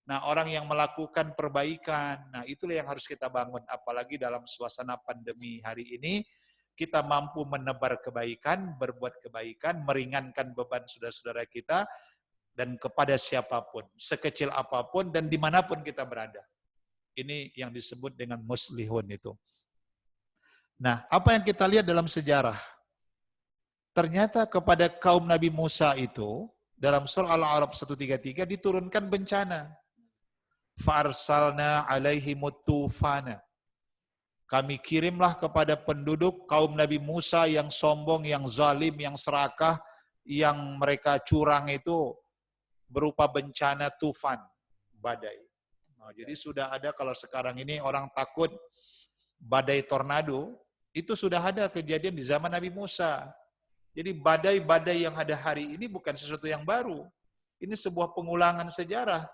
Speaker 6: Nah, orang yang melakukan perbaikan. Nah, itulah yang harus kita bangun. Apalagi dalam suasana pandemi hari ini, kita mampu menebar kebaikan, berbuat kebaikan, meringankan beban saudara-saudara kita, dan kepada siapapun, sekecil apapun, dan dimanapun kita berada. Ini yang disebut dengan muslihun itu. Nah, apa yang kita lihat dalam sejarah? Ternyata kepada kaum Nabi Musa itu, dalam surah Al-A'raf 133 diturunkan bencana. Fa'arsalna alaihimut tufana. Kami kirimlah kepada penduduk kaum Nabi Musa yang sombong, yang zalim, yang serakah, yang mereka curang itu berupa bencana tufan, badai. Nah, jadi sudah ada, kalau sekarang ini orang takut badai tornado, itu sudah ada kejadian di zaman Nabi Musa. Jadi badai-badai yang ada hari ini bukan sesuatu yang baru. Ini sebuah pengulangan sejarah.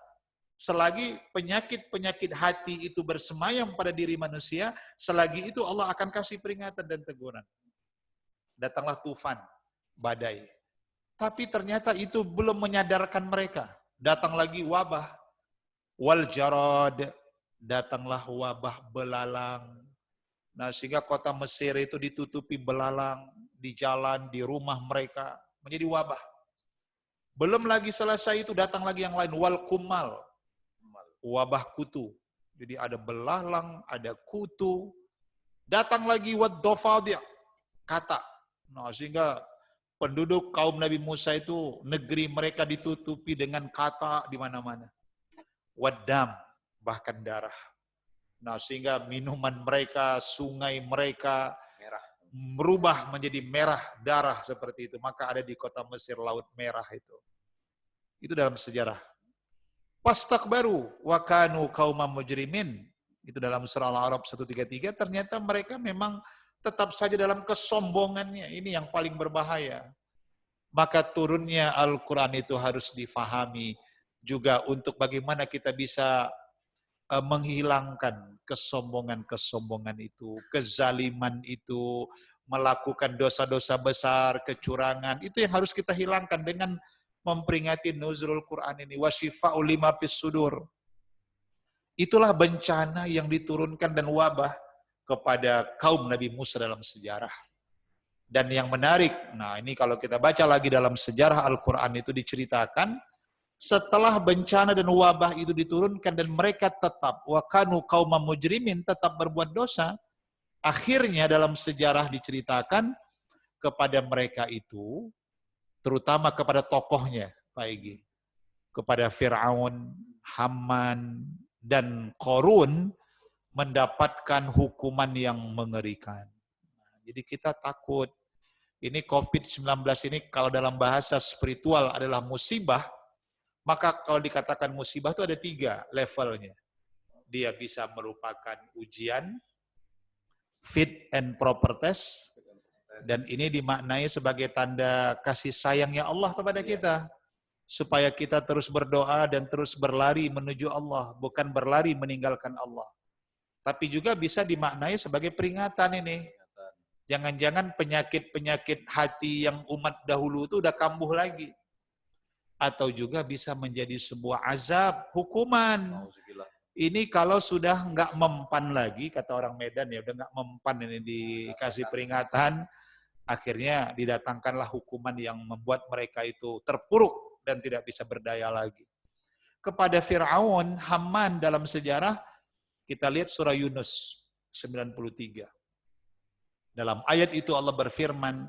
Speaker 6: Selagi penyakit-penyakit hati itu bersemayam pada diri manusia, selagi itu Allah akan kasih peringatan dan teguran. Datanglah tufan, badai. Tapi ternyata itu belum menyadarkan mereka. Datang lagi wabah. Wal jarad, datanglah wabah belalang. Nah, sehingga kota Mesir itu ditutupi belalang di jalan, di rumah mereka, menjadi wabah. Belum lagi selesai itu, datang lagi yang lain, wal kumal, wabah kutu. Jadi ada belalang, ada kutu. Datang lagi wad dofadhi', kata. Nah, sehingga penduduk kaum Nabi Musa itu, negeri mereka ditutupi dengan kata di mana-mana. Waddam, bahkan darah. Nah, sehingga minuman mereka, sungai mereka merah, berubah menjadi merah darah seperti itu. Maka ada di kota Mesir Laut Merah itu. Itu dalam sejarah. Pastakbaru wa kanu qauman mujrimin. Itu dalam surah Al-A'raf 133. Ternyata mereka memang tetap saja dalam kesombongannya. Ini yang paling berbahaya. Maka turunnya Al-Quran itu harus difahami juga untuk bagaimana kita bisa menghilangkan kesombongan-kesombongan itu, kezaliman itu, melakukan dosa-dosa besar, kecurangan. Itu yang harus kita hilangkan dengan memperingati nuzulul Quran ini. Wasyifa'u lima fis sudur. Itulah bencana yang diturunkan dan wabah kepada kaum Nabi Musa dalam sejarah. Dan yang menarik, nah ini kalau kita baca lagi dalam sejarah Al-Quran itu diceritakan, setelah bencana dan wabah itu diturunkan dan mereka tetap wa kanu qauman mujrimin, tetap berbuat dosa, akhirnya dalam sejarah diceritakan kepada mereka itu, terutama kepada tokohnya, Pak Egy, kepada Fir'aun, Haman, dan Qarun, mendapatkan hukuman yang mengerikan. Jadi kita takut. Ini COVID-19 ini kalau dalam bahasa spiritual adalah musibah, maka kalau dikatakan musibah itu ada 3 levelnya. Dia bisa merupakan ujian, fit and proper test, dan ini dimaknai sebagai tanda kasih sayangnya Allah kepada kita. Supaya kita terus berdoa dan terus berlari menuju Allah, bukan berlari meninggalkan Allah. Tapi juga bisa dimaknai sebagai peringatan ini. Jangan-jangan penyakit-penyakit hati yang umat dahulu itu udah kambuh lagi. Atau juga bisa menjadi sebuah azab, hukuman. Ini kalau sudah nggak mempan lagi, kata orang Medan ya, udah nggak mempan ini dikasih peringatan, Akhirnya didatangkanlah hukuman yang membuat mereka itu terpuruk dan tidak bisa berdaya lagi. Kepada Fir'aun, Haman dalam sejarah, kita lihat surah Yunus 93. Dalam ayat itu Allah berfirman,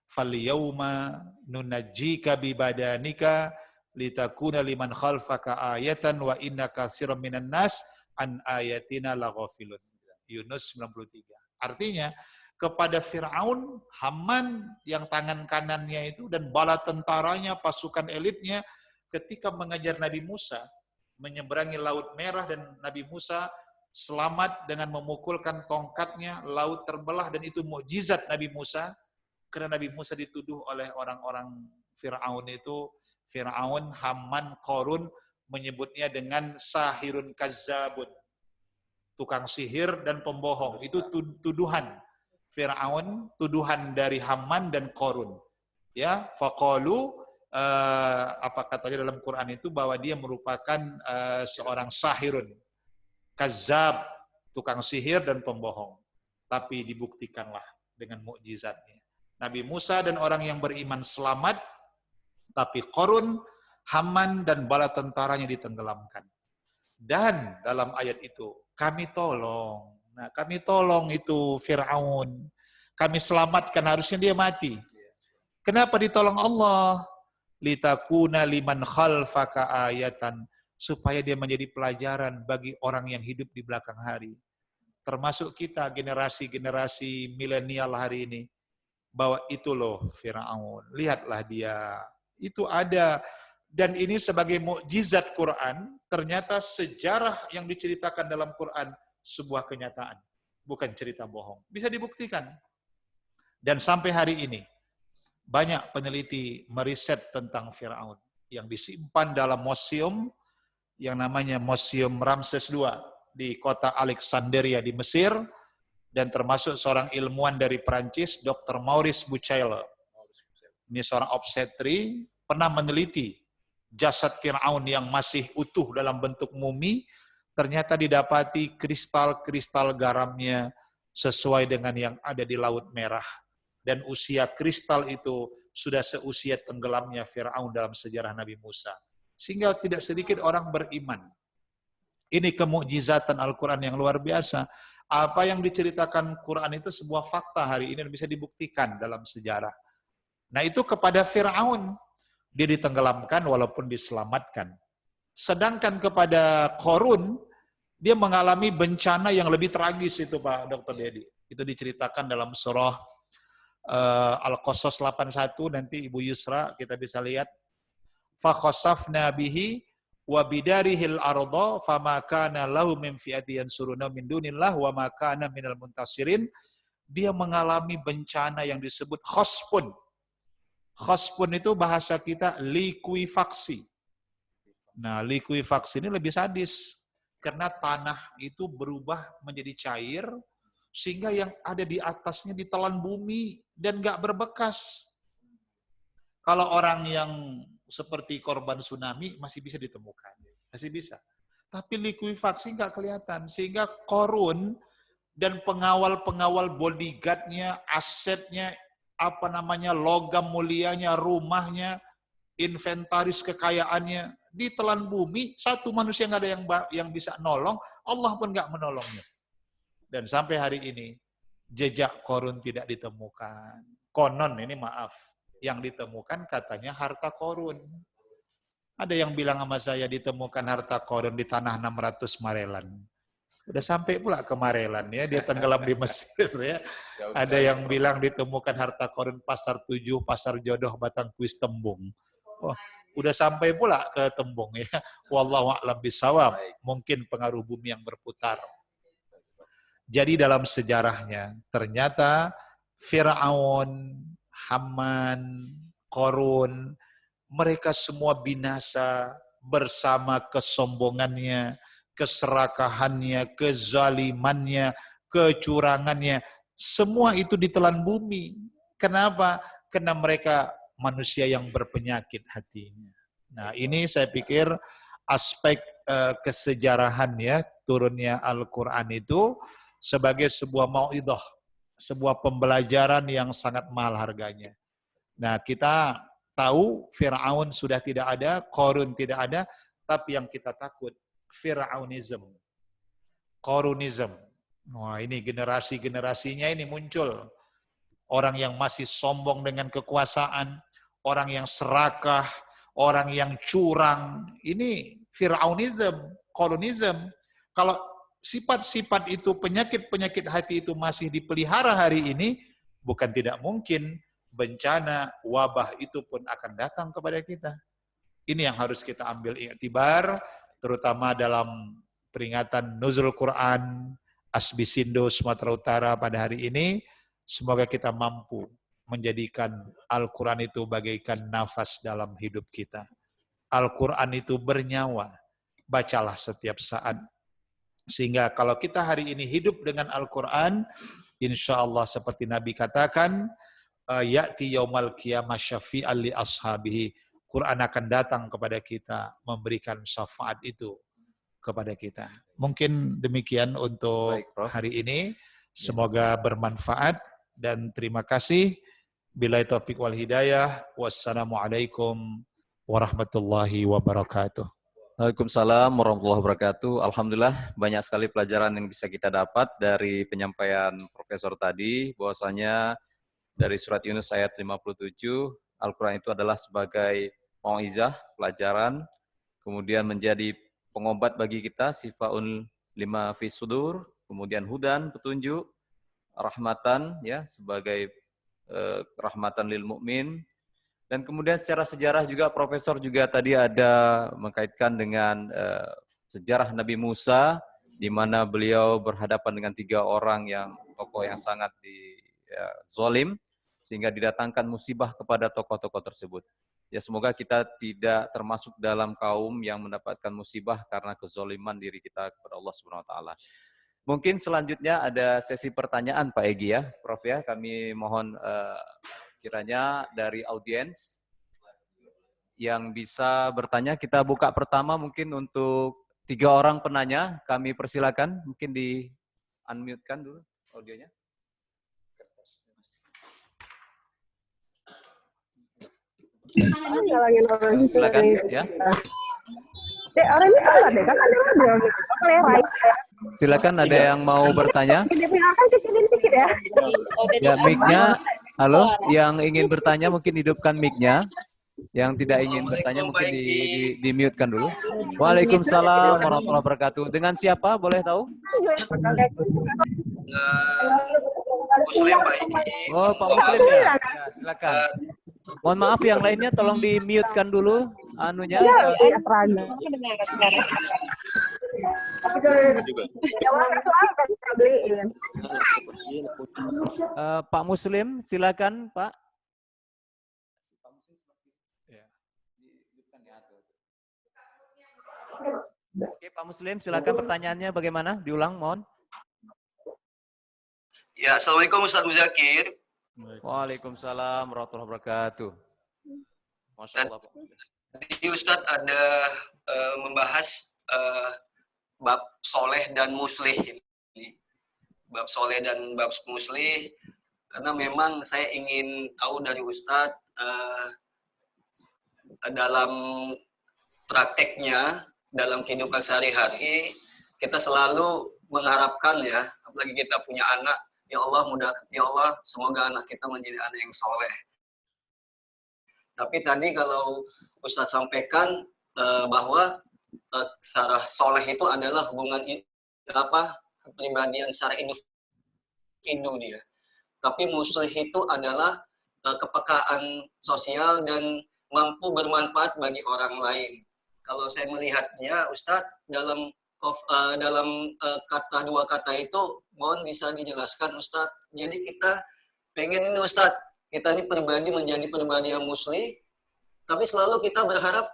Speaker 6: "Falyawma nunajjika bibadanika litakuna liman khalfaka ayatan wa inna katsiran minan nas an ayatina laghafilun." Yunus 93. Artinya, kepada Fir'aun, Haman yang tangan kanannya itu dan bala tentaranya, pasukan elitnya ketika mengejar Nabi Musa menyeberangi Laut Merah dan Nabi Musa selamat dengan memukulkan tongkatnya, laut terbelah, dan itu mukjizat Nabi Musa. Karena Nabi Musa dituduh oleh orang-orang Fir'aun itu, Fir'aun, Haman, Qarun menyebutnya dengan sahirun kazzabun, tukang sihir dan pembohong. Itu tuduhan Fir'aun, tuduhan dari Haman dan Qarun. Ya, faqalu, apa katanya dalam Quran itu, bahwa dia merupakan seorang sahirun, kazzab, tukang sihir dan pembohong. Tapi dibuktikanlah dengan mukjizatnya. Nabi Musa dan orang yang beriman selamat, tapi Qarun, Haman dan bala tentaranya ditenggelamkan. Dan dalam ayat itu, kami tolong. Nah, kami tolong itu Fir'aun. Kami selamatkan, harusnya dia mati. Kenapa ditolong Allah? Litakuna liman khalfaka ayatan, supaya dia menjadi pelajaran bagi orang yang hidup di belakang hari. Termasuk kita, generasi-generasi milenial hari ini. Bahwa itu loh Fir'aun. Lihatlah dia. Itu ada. Dan ini sebagai mukjizat Quran, ternyata sejarah yang diceritakan dalam Quran sebuah kenyataan. Bukan cerita bohong. Bisa dibuktikan. Dan sampai hari ini, banyak peneliti meriset tentang Fir'aun. Yang disimpan dalam museum yang namanya Museum Ramses II di kota Alexandria di Mesir, dan termasuk seorang ilmuwan dari Perancis, Dr. Maurice Bucaille. Ini seorang obstetri, pernah meneliti jasad Fir'aun yang masih utuh dalam bentuk mumi, ternyata didapati kristal-kristal garamnya sesuai dengan yang ada di Laut Merah. Dan usia kristal itu sudah seusia tenggelamnya Fir'aun dalam sejarah Nabi Musa. Sehingga tidak sedikit orang beriman. Ini kemukjizatan Al-Quran yang luar biasa. Apa yang diceritakan Quran itu sebuah fakta hari ini dan bisa dibuktikan dalam sejarah. Nah, itu kepada Fir'aun. Dia ditenggelamkan walaupun diselamatkan. Sedangkan kepada Qarun, dia mengalami bencana yang lebih tragis itu Pak Dr. Dedi. Itu diceritakan dalam surah Al-Qasas 81, nanti Ibu Yusra kita bisa lihat. Fakhasafna bihi wa bidarihil arda fama kana lahu min fi'ati yansuruna min dunillah wa ma kana minal muntasirin. Dia mengalami bencana yang disebut khasfun. Khasfun itu bahasa kita likuifaksi. Nah, likuifaksi ini lebih sadis karena tanah itu berubah menjadi cair sehingga yang ada di atasnya ditelan bumi dan enggak berbekas. Kalau orang yang seperti korban tsunami masih bisa ditemukan, masih bisa. Tapi likuifaksi nggak kelihatan, sehingga Qarun dan pengawal-pengawal bodyguardnya, asetnya, logam mulianya, rumahnya, inventaris kekayaannya ditelan bumi. Satu manusia nggak ada yang bisa nolong, Allah pun nggak menolongnya. Dan sampai hari ini jejak Qarun tidak ditemukan. Konon ini maaf. Yang ditemukan katanya harta Qarun. Ada yang bilang sama saya ditemukan harta Qarun di tanah 600 Marelan. Udah sampai pula ke Marelan ya, dia tenggelam di Mesir ya. Ada yang bilang ditemukan harta Qarun Pasar 7, Pasar Jodoh, Batang Kuis, Tembung. Oh, udah sampai pula ke Tembung ya. Wallahu a'lam bishawab. Mungkin pengaruh bumi yang berputar. Jadi dalam sejarahnya ternyata Fir'aun, Haman, Qarun, mereka semua binasa bersama kesombongannya, keserakahannya, kezalimannya, kecurangannya. Semua itu ditelan bumi. Kenapa? Karena mereka manusia yang berpenyakit hatinya. Nah, ini saya pikir aspek kesejarahan ya, turunnya Al-Quran itu sebagai sebuah mau'idhah sebuah pembelajaran yang sangat mahal harganya. Nah, kita tahu Fir'aun sudah tidak ada, Qarun tidak ada, tapi yang kita takut Fir'aunism, Qarunism. Wah, ini generasi-generasinya ini muncul. Orang yang masih sombong dengan kekuasaan, orang yang serakah, orang yang curang. Ini Fir'aunism, Qarunism. Kalau sifat-sifat itu, penyakit-penyakit hati itu masih dipelihara hari ini, bukan tidak mungkin bencana, wabah itu pun akan datang kepada kita. Ini yang harus kita ambil iktibar, terutama dalam peringatan Nuzul Quran, Asbisindo, Sumatera Utara pada hari ini. Semoga kita mampu menjadikan Al-Quran itu bagaikan nafas dalam hidup kita. Al-Quran itu bernyawa, bacalah setiap saat. Sehingga kalau kita hari ini hidup dengan Al-Quran, insya Allah seperti Nabi katakan, ya'ti yaumal qiyamah syafi'an li ashabihi. Quran akan datang kepada kita, memberikan syafaat itu kepada kita. Mungkin demikian untuk hari ini. Semoga bermanfaat dan terima kasih. Billahi taufiq wal hidayah. Wassalamualaikum warahmatullahi wabarakatuh.
Speaker 5: Waalaikumsalam warahmatullahi wabarakatuh. Alhamdulillah banyak sekali pelajaran yang bisa kita dapat dari penyampaian Profesor tadi, bahwasanya dari surat Yunus ayat 57, Al-Quran itu adalah sebagai mau'izah, pelajaran, kemudian menjadi pengobat bagi kita, sifaun lima fi sudur, kemudian hudan, petunjuk, rahmatan, ya, sebagai rahmatan lil mu'min. Dan kemudian secara sejarah juga Profesor juga tadi ada mengkaitkan dengan sejarah Nabi Musa, di mana beliau berhadapan dengan 3 orang yang tokoh yang sangat zalim, sehingga didatangkan musibah kepada tokoh-tokoh tersebut. Ya, semoga kita tidak termasuk dalam kaum yang mendapatkan musibah karena kezaliman diri kita kepada Allah Subhanahu wa taala. Mungkin selanjutnya ada sesi pertanyaan Pak Egy ya, Prof ya. Kami mohon kiranya dari audiens yang bisa bertanya. Kita buka pertama mungkin untuk 3 orang penanya. Kami persilakan, mungkin di unmute-kan dulu audionya. Silakan ya. Silakan, ada yang mau bertanya? Ya, mic-nya. Halo, yang ingin bertanya mungkin hidupkan mic-nya. Yang tidak ingin bertanya mungkin di-mute-kan dulu. Waalaikumsalam warahmatullahi wabarakatuh. Dengan siapa, boleh tahu?
Speaker 2: Muslim, Pak.
Speaker 5: Oh, Pak Muslim ya. Ya, silakan. Mohon maaf yang lainnya tolong di-mute-kan dulu anunya. Pak Muslim, silakan, Pak. Oke, Pak Muslim, silakan pertanyaannya bagaimana? Diulang, mohon.
Speaker 2: Ya, Assalamualaikum Ustaz Muzakir.
Speaker 5: Waalaikumsalam warahmatullahi wabarakatuh. Masya Allah.
Speaker 2: Jadi Ustaz ada membahas bab soleh dan muslih ini. Bab soleh dan bab muslih, karena memang saya ingin tahu dari Ustaz dalam prakteknya, dalam kehidupan sehari-hari, kita selalu mengharapkan ya, apalagi kita punya anak, ya Allah semoga anak kita menjadi anak yang soleh. Tapi tadi kalau Ustaz sampaikan bahwa secara soleh itu adalah hubungan kepribadian secara individu dia. Tapi muslih itu adalah kepekaan sosial dan mampu bermanfaat bagi orang lain. Kalau saya melihatnya, Ustadz, dalam dua kata itu, mohon bisa dijelaskan, Ustadz. Jadi kita pengen ini, Ustadz, kita ini pribadi menjadi pribadi yang muslih, tapi selalu kita berharap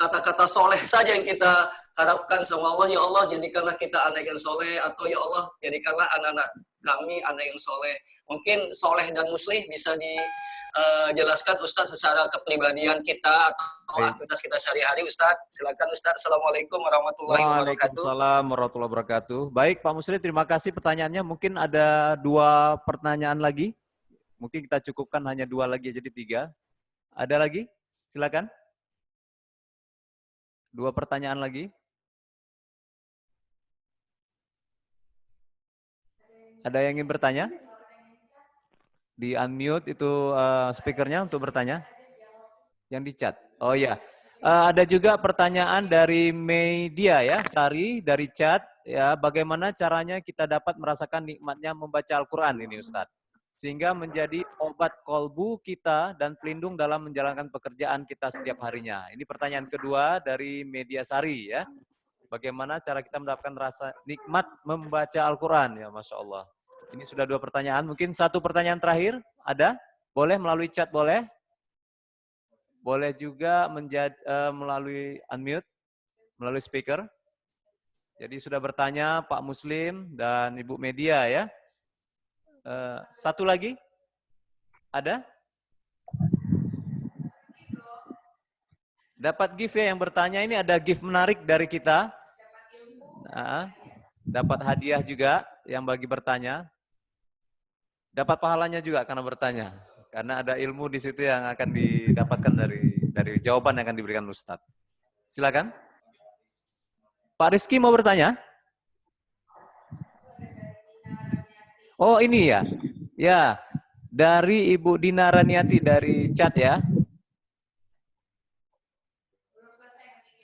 Speaker 2: kata-kata soleh saja yang kita harapkan sama Allah. Ya Allah, jadikanlah kita anak yang soleh, atau ya Allah, jadikanlah anak-anak kami anak yang soleh. Mungkin soleh dan muslih bisa dijelaskan Ustadz secara kepribadian kita atau aktivitas kita sehari-hari. Ustadz, silakan Ustadz. Assalamualaikum warahmatullahi wabarakatuh.
Speaker 5: Waalaikumsalam warahmatullahi wabarakatuh. Baik Pak Muslim, terima kasih pertanyaannya. Mungkin ada 2 pertanyaan lagi. Mungkin kita cukupkan hanya 2 lagi, jadi 3. Ada lagi? Silakan. 2 pertanyaan lagi. Ada yang ingin bertanya? Di unmute itu speakernya untuk bertanya. Yang di chat. Oh ya. Ada juga pertanyaan dari media ya, Sari dari chat ya, bagaimana caranya kita dapat merasakan nikmatnya membaca Al-Qur'an ini Ustadz, sehingga menjadi obat kolbu kita dan pelindung dalam menjalankan pekerjaan kita setiap harinya. Ini pertanyaan kedua dari media Sari ya. Bagaimana cara kita mendapatkan rasa nikmat membaca Al-Qur'an ya, Masya Allah. Ini sudah 2 pertanyaan. Mungkin 1 pertanyaan terakhir ada? Boleh melalui chat boleh? Boleh juga melalui unmute, melalui speaker. Jadi sudah bertanya Pak Muslim dan Ibu media ya. 1 lagi? Ada? Dapat gift ya yang bertanya ini, ada gift menarik dari kita. Dapat hadiah juga yang bagi bertanya. Dapat pahalanya juga karena bertanya. Karena ada ilmu di situ yang akan didapatkan dari jawaban yang akan diberikan Ustadz. Silakan. Pak Rizky mau bertanya? Oh ini ya. Ya, dari Ibu Dina Raniati dari chat ya.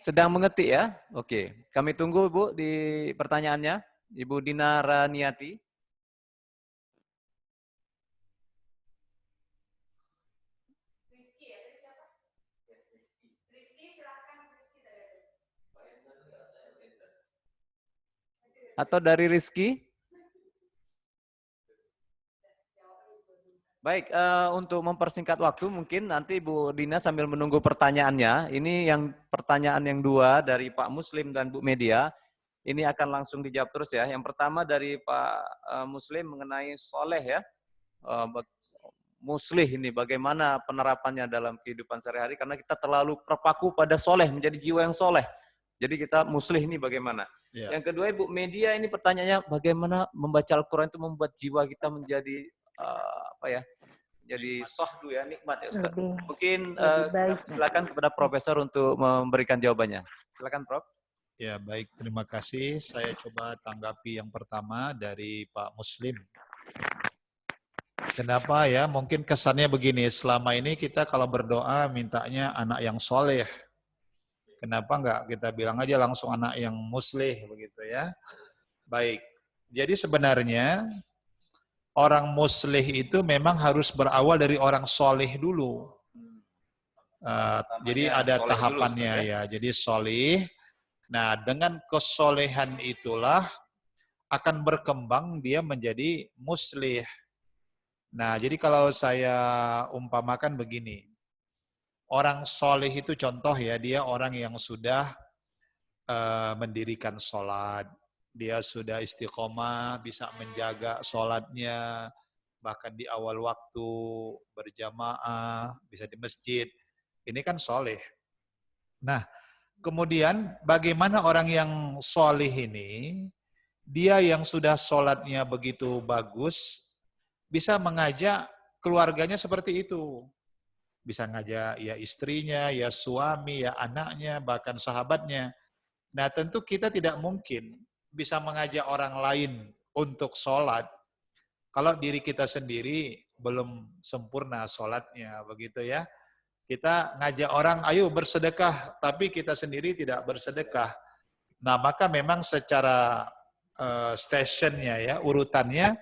Speaker 5: Sedang mengetik ya. Oke, kami tunggu Bu di pertanyaannya. Ibu Dina Raniati. Atau dari Rizky? Baik, untuk mempersingkat waktu mungkin nanti Bu Dina sambil menunggu pertanyaannya. Ini yang pertanyaan yang 2 dari Pak Muslim dan Bu Media. Ini akan langsung dijawab terus ya. Yang pertama dari Pak Muslim mengenai soleh ya. Muslih ini bagaimana penerapannya dalam kehidupan sehari-hari. Karena kita terlalu terpaku pada soleh, menjadi jiwa yang soleh. Jadi kita muslih ini bagaimana? Ya. Yang kedua Ibu Media ini pertanyaannya bagaimana membaca Al-Quran itu membuat jiwa kita menjadi jadi sahdu ya, nikmat ya Ustaz. Mungkin silakan kepada Profesor untuk memberikan jawabannya. Silakan Prof.
Speaker 6: Ya baik, terima kasih. Saya coba tanggapi yang pertama dari Pak Muslim. Kenapa ya? Mungkin kesannya begini, selama ini kita kalau berdoa mintanya anak yang soleh. Kenapa enggak kita bilang aja langsung anak yang muslih begitu ya. Baik, jadi sebenarnya orang muslih itu memang harus berawal dari orang soleh dulu. Jadi ada tahapannya dulu, ya. Jadi soleh. Nah dengan kesolehan itulah akan berkembang dia menjadi muslih. Nah jadi kalau saya umpamakan begini. Orang soleh itu contoh ya, dia orang yang sudah mendirikan sholat, dia sudah istiqomah, bisa menjaga sholatnya, bahkan di awal waktu, berjamaah, bisa di masjid. Ini kan soleh. Nah, kemudian bagaimana orang yang soleh ini, dia yang sudah sholatnya begitu bagus, bisa mengajak keluarganya seperti itu. Bisa ngajak ya istrinya, ya suami, ya anaknya, bahkan sahabatnya. Nah tentu kita tidak mungkin bisa mengajak orang lain untuk sholat kalau diri kita sendiri belum sempurna sholatnya, begitu ya. Kita ngajak orang, ayo bersedekah, tapi kita sendiri tidak bersedekah. Nah maka memang secara stationnya ya, urutannya,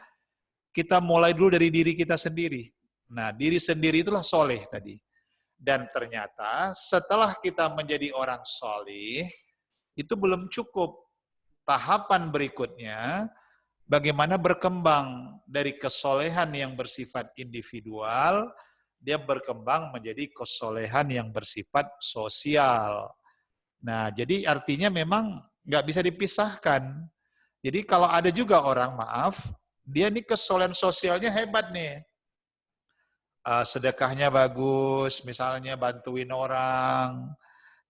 Speaker 6: kita mulai dulu dari diri kita sendiri. Nah, diri sendiri itulah soleh tadi. Dan ternyata setelah kita menjadi orang soleh, itu belum cukup. Tahapan berikutnya, bagaimana berkembang dari kesolehan yang bersifat individual, dia berkembang menjadi kesolehan yang bersifat sosial. Nah, jadi artinya memang nggak bisa dipisahkan. Jadi kalau ada juga orang, maaf, dia nih kesolehan sosialnya hebat nih. Sedekahnya bagus, misalnya bantuin orang,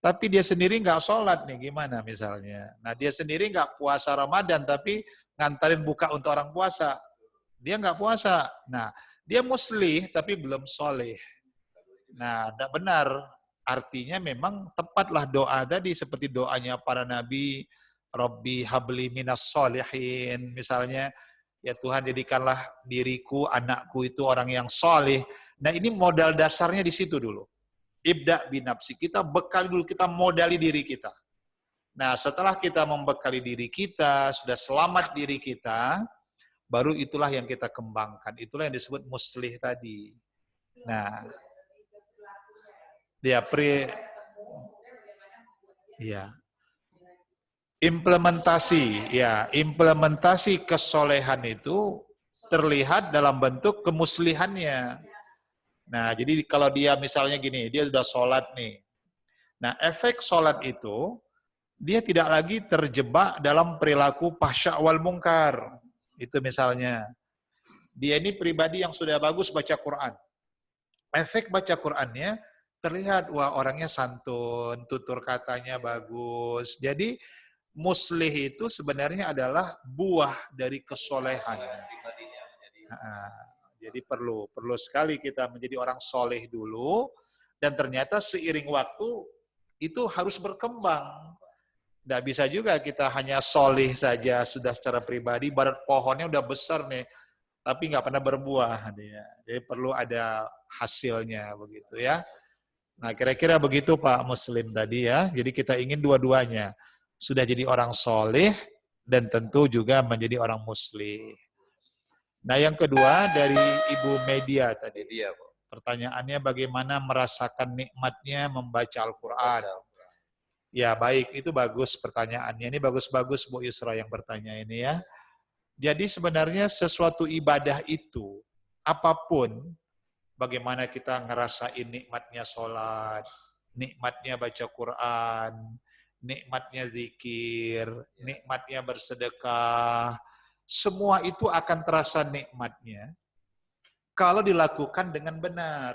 Speaker 6: tapi dia sendiri nggak sholat nih, gimana misalnya? Nah, dia sendiri nggak puasa Ramadan, tapi ngantarin buka untuk orang puasa. Dia nggak puasa. Nah, dia muslih, tapi belum soleh. Nah, tidak benar. Artinya memang tepatlah doa tadi, seperti doanya para nabi, Rabbi habli minas solihin, misalnya, ya Tuhan jadikanlah diriku, anakku itu orang yang soleh. Nah, ini modal dasarnya di situ dulu. Ibda binafsi, kita bekali dulu, kita modali diri kita. Nah, setelah kita membekali diri kita, sudah selamat diri kita, baru itulah yang kita kembangkan. Itulah yang disebut muslih tadi. Nah, ya implementasi kesolehan itu terlihat dalam bentuk kemuslihannya. Nah, jadi kalau dia misalnya gini, dia sudah sholat nih. Nah, efek sholat itu, dia tidak lagi terjebak dalam perilaku fahsya wal mungkar. Itu misalnya. Dia ini pribadi yang sudah bagus baca Quran. Efek baca Qurannya, terlihat, wah orangnya santun, tutur katanya bagus. Jadi, muslih itu sebenarnya adalah buah dari kesolehan. Jadi perlu sekali kita menjadi orang soleh dulu, dan ternyata seiring waktu itu harus berkembang. Nggak bisa juga kita hanya soleh saja sudah secara pribadi, barat pohonnya udah besar nih, tapi nggak pernah berbuah. Jadi perlu ada hasilnya begitu ya. Nah, kira-kira begitu Pak Muslim tadi ya. Jadi kita ingin dua-duanya. Sudah jadi orang soleh dan tentu juga menjadi orang muslih. Nah, yang kedua dari Ibu Media tadi. Pertanyaannya bagaimana merasakan nikmatnya membaca Al-Quran. Ya baik, itu bagus pertanyaannya. Ini bagus-bagus Bu Yusra yang bertanya ini ya. Jadi sebenarnya sesuatu ibadah itu, apapun, bagaimana kita ngerasain nikmatnya sholat, nikmatnya baca Quran, nikmatnya zikir, nikmatnya bersedekah, semua itu akan terasa nikmatnya kalau dilakukan dengan benar.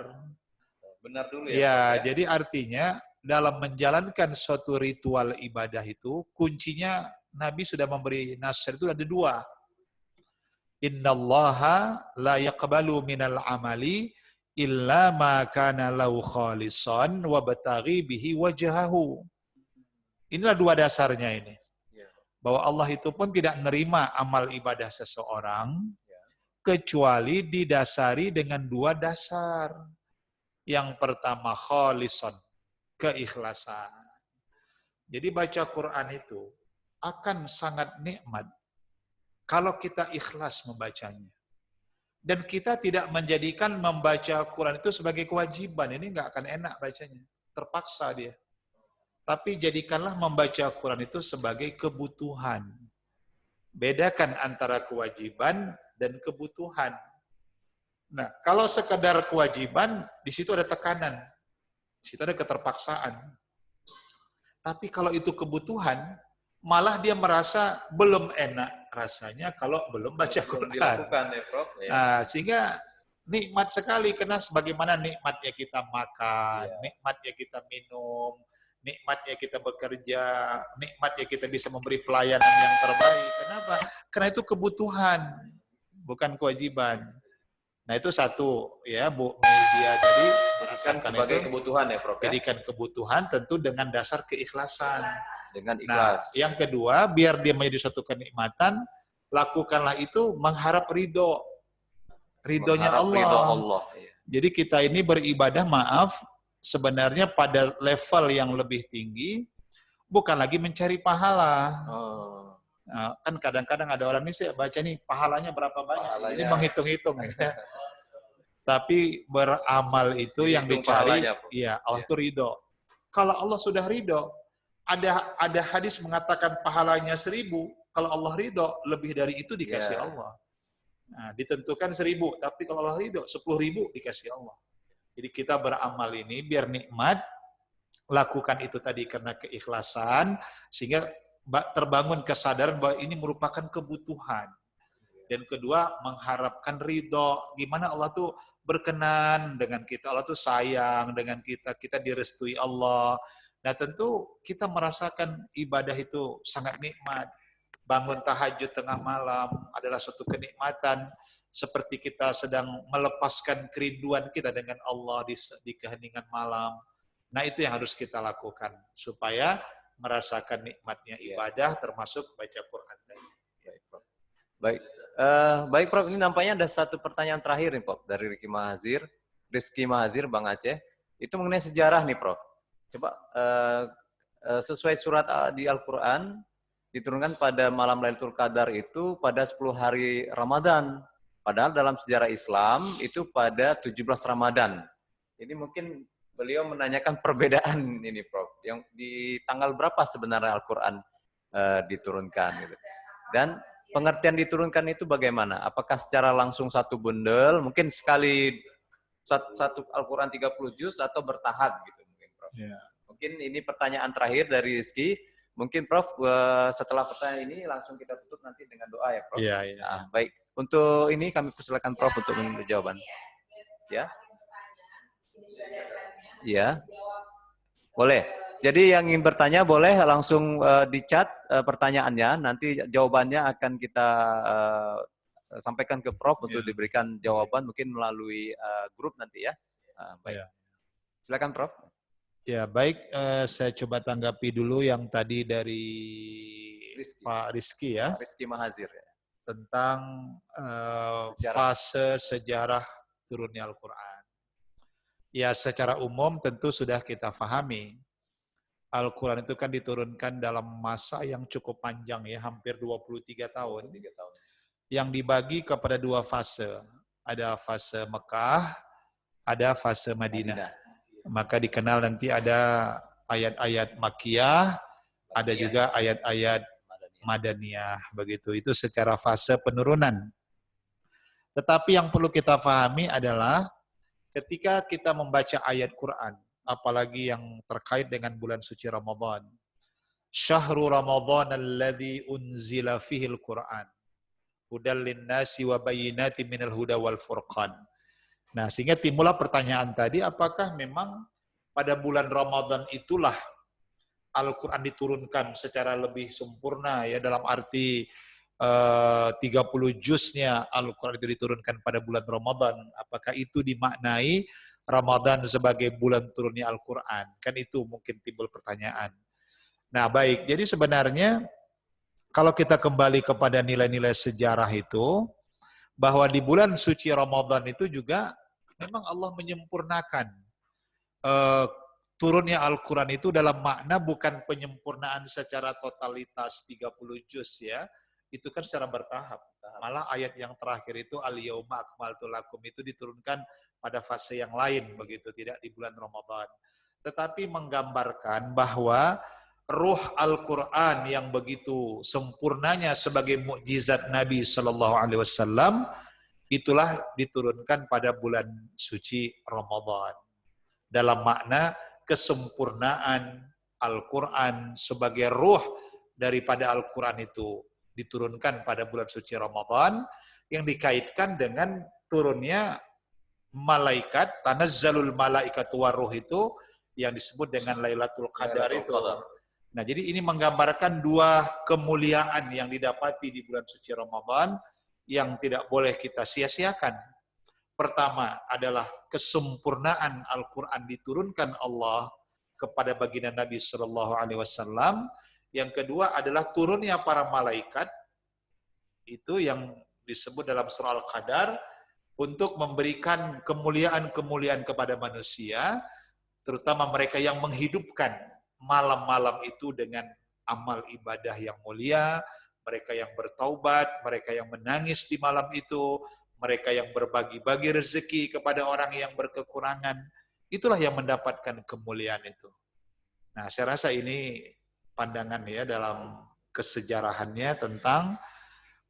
Speaker 5: Benar dulu
Speaker 6: ya. Jadi artinya dalam menjalankan suatu ritual ibadah itu, kuncinya Nabi sudah memberi nasihat itu ada dua. Innallaha la yaqbalu minal amali illa ma kana lahu khalisan wa bataghi bihi wajhahu. Inilah dua dasarnya ini. Bahwa Allah itu pun tidak menerima amal ibadah seseorang kecuali didasari dengan dua dasar. Yang pertama khalisan, keikhlasan. Jadi baca Quran itu akan sangat nikmat kalau kita ikhlas membacanya. Dan kita tidak menjadikan membaca Quran itu sebagai kewajiban. Ini nggak akan enak bacanya. Terpaksa dia. Tapi jadikanlah membaca Quran itu sebagai kebutuhan. Bedakan antara kewajiban dan kebutuhan. Nah, kalau sekedar kewajiban, di situ ada tekanan. Di situ ada keterpaksaan. Tapi kalau itu kebutuhan, malah dia merasa belum enak rasanya kalau belum baca Quran.
Speaker 5: Dilakukan, ya, Prof.
Speaker 6: Nah, sehingga nikmat sekali, karena sebagaimana nikmatnya kita makan, nikmatnya kita minum, nikmatnya kita bekerja, nikmatnya kita bisa memberi pelayanan yang terbaik. Kenapa? Karena itu kebutuhan, bukan kewajiban. Nah, itu satu ya Bu Media tadi
Speaker 5: Jadikan sebagai itu, kebutuhan ya Prof.
Speaker 6: Jadikan kebutuhan tentu dengan dasar keikhlasan.
Speaker 5: Dengan ikhlas.
Speaker 6: Nah, yang kedua, biar dia menjadi suatu kenikmatan, lakukanlah itu mengharap ridhonya Allah.
Speaker 5: Ridho Allah.
Speaker 6: Jadi kita ini beribadah, maaf, sebenarnya pada level yang lebih tinggi, bukan lagi mencari pahala. Nah, kan kadang-kadang ada orang ini saya baca nih pahalanya berapa banyak, ini menghitung-hitung ya. Tapi beramal itu yang dicari, ya Allah itu ridho. Kalau Allah sudah ridho, ada hadis mengatakan pahalanya 1000, kalau Allah ridho lebih dari itu dikasih Allah. Nah, ditentukan 1000, tapi kalau Allah ridho 10.000 dikasih Allah. Jadi kita beramal ini biar nikmat, lakukan itu tadi karena keikhlasan, sehingga terbangun kesadaran bahwa ini merupakan kebutuhan. Dan kedua, mengharapkan ridho. Gimana Allah tuh berkenan dengan kita, Allah tuh sayang dengan kita, kita direstui Allah. Nah tentu kita merasakan ibadah itu sangat nikmat. Bangun tahajud tengah malam adalah suatu kenikmatan, seperti kita sedang melepaskan kerinduan kita dengan Allah di keheningan malam. Nah itu yang harus kita lakukan supaya merasakan nikmatnya ibadah, termasuk baca Quran tadi.
Speaker 5: Baik, baik Prof, ini nampaknya ada satu pertanyaan terakhir nih Prof, dari Rizky Mahazir, Bang Aceh. Itu mengenai sejarah nih Prof. Coba sesuai surat di Al-Quran, diturunkan pada malam Lailatul Qadar itu pada 10 hari Ramadan. Padahal dalam sejarah Islam itu pada 17 Ramadan. Ini mungkin beliau menanyakan perbedaan ini Prof. Yang di tanggal berapa sebenarnya Al-Quran diturunkan gitu. Dan pengertian diturunkan itu bagaimana? Apakah secara langsung satu bundel, mungkin sekali satu Al-Quran 30 juz atau bertahap gitu mungkin Prof. Yeah. Mungkin ini pertanyaan terakhir dari Rizky. Mungkin Prof setelah pertanyaan ini langsung kita tutup nanti dengan doa ya Prof.
Speaker 6: Iya, iya.
Speaker 5: Nah, baik. Untuk ini kami persilakan Prof untuk memberi jawaban. Ya. Ya. Boleh. Jadi yang ingin bertanya boleh langsung di chat pertanyaannya, nanti jawabannya akan kita sampaikan ke Prof untuk diberikan jawaban mungkin melalui grup nanti ya. Baik. Silakan Prof.
Speaker 6: Ya baik, saya coba tanggapi dulu yang tadi dari Pak Rizky ya.
Speaker 5: Rizky Mahazir ya.
Speaker 6: Tentang fase sejarah turunnya Al-Quran. Ya secara umum tentu sudah kita pahami. Al-Quran itu kan diturunkan dalam masa yang cukup panjang ya, hampir 23 tahun. Yang dibagi kepada dua fase. Ada fase Mekah, ada fase Madinah. Maka dikenal nanti ada ayat-ayat Makkiyah, ada juga ayat-ayat Madaniyah. Begitu, itu secara fase penurunan. Tetapi yang perlu kita pahami adalah ketika kita membaca ayat Quran, apalagi yang terkait dengan bulan suci Ramadan. Syahrul Ramadan alladzi unzila fihil Quran. Hudal linnasi wa bayyinatin minal huda wal furqan. Nah, sehingga timbullah pertanyaan tadi, apakah memang pada bulan Ramadan itulah Al-Quran diturunkan secara lebih sempurna ya, dalam arti 30 juznya Al-Quran itu diturunkan pada bulan Ramadan. Apakah itu dimaknai Ramadan sebagai bulan turunnya Al-Quran? Kan itu mungkin timbul pertanyaan. Nah baik, jadi sebenarnya kalau kita kembali kepada nilai-nilai sejarah itu, bahwa di bulan suci Ramadan itu juga memang Allah menyempurnakan turunnya Al-Quran itu dalam makna bukan penyempurnaan secara totalitas 30 juz ya, itu kan secara bertahap. Malah ayat yang terakhir itu al-yauma akmaltu lakum itu diturunkan pada fase yang lain begitu, tidak di bulan Ramadan. Tetapi menggambarkan bahwa ruh Al-Quran yang begitu sempurnanya sebagai mukjizat Nabi Sallallahu Alaihi Wasallam itulah diturunkan pada bulan suci Ramadan. Dalam makna kesempurnaan Al-Quran sebagai ruh daripada Al-Quran itu diturunkan pada bulan suci Ramadan yang dikaitkan dengan turunnya malaikat, tanazzalul malaikatu waruh itu yang disebut dengan Lailatul Qadar itu. Nah, jadi ini menggambarkan dua kemuliaan yang didapati di bulan suci Ramadan yang tidak boleh kita sia-siakan. Pertama adalah kesempurnaan Al-Quran diturunkan Allah kepada baginda Nabi Sallallahu Alaihi Wasallam. Yang kedua adalah turunnya para malaikat, itu yang disebut dalam surah Al-Qadar, untuk memberikan kemuliaan-kemuliaan kepada manusia, terutama mereka yang menghidupkan malam-malam itu dengan amal ibadah yang mulia, mereka yang bertaubat, mereka yang menangis di malam itu, mereka yang berbagi-bagi rezeki kepada orang yang berkekurangan, itulah yang mendapatkan kemuliaan itu. Nah, saya rasa ini pandangan ya dalam kesejarahannya tentang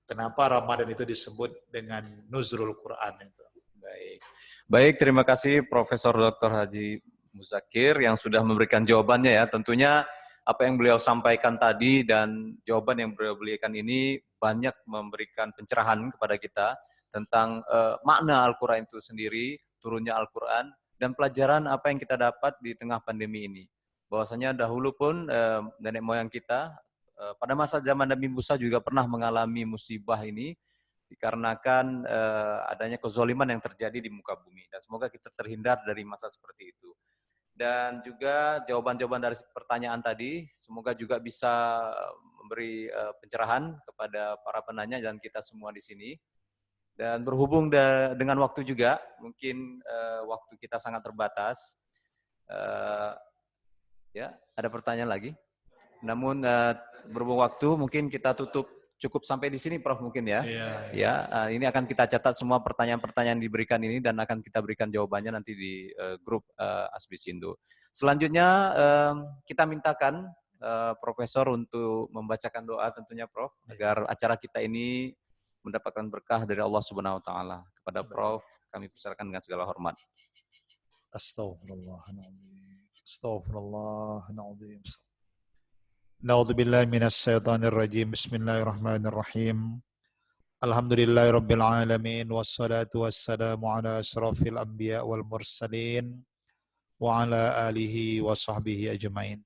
Speaker 6: kenapa Ramadan itu disebut dengan Nuzulul Quran itu.
Speaker 5: Baik. Baik, terima kasih Profesor Dr. Haji Muzakir yang sudah memberikan jawabannya ya. Tentunya apa yang beliau sampaikan tadi dan jawaban yang beliau berikan ini banyak memberikan pencerahan kepada kita tentang makna Al-Quran itu sendiri, turunnya Al-Quran, dan pelajaran apa yang kita dapat di tengah pandemi ini. Bahwasanya dahulu pun nenek moyang kita pada masa zaman Nabi Musa juga pernah mengalami musibah ini dikarenakan adanya kezoliman yang terjadi di muka bumi. Dan semoga kita terhindar dari masa seperti itu. Dan juga jawaban-jawaban dari pertanyaan tadi, semoga juga bisa memberi pencerahan kepada para penanya dan kita semua di sini. Dan berhubung dengan waktu juga, mungkin waktu kita sangat terbatas. Ya, ada pertanyaan lagi? Namun berhubung waktu, mungkin kita tutup cukup sampai di sini, Prof, mungkin ya. Ya, ini akan kita catat semua pertanyaan-pertanyaan diberikan ini dan akan kita berikan jawabannya nanti di grup Asbisindo. Selanjutnya kita mintakan Profesor untuk membacakan doa tentunya, Prof, agar acara kita ini mendapatkan berkah dari Allah Subhanahu wa taala. Kepada Prof, kami persilakan dengan segala hormat.
Speaker 6: Astaghfirullahaladzim. Astaghfirullahaladzim. Na'udzubillahi minasyaitonir rajim. Bismillahirrahmanirrahim. Alhamdulillahirabbil alamin wassalatu wassalamu ala asyrafil anbiya wal mursalin wa ala alihi wa sahbihi ajmain.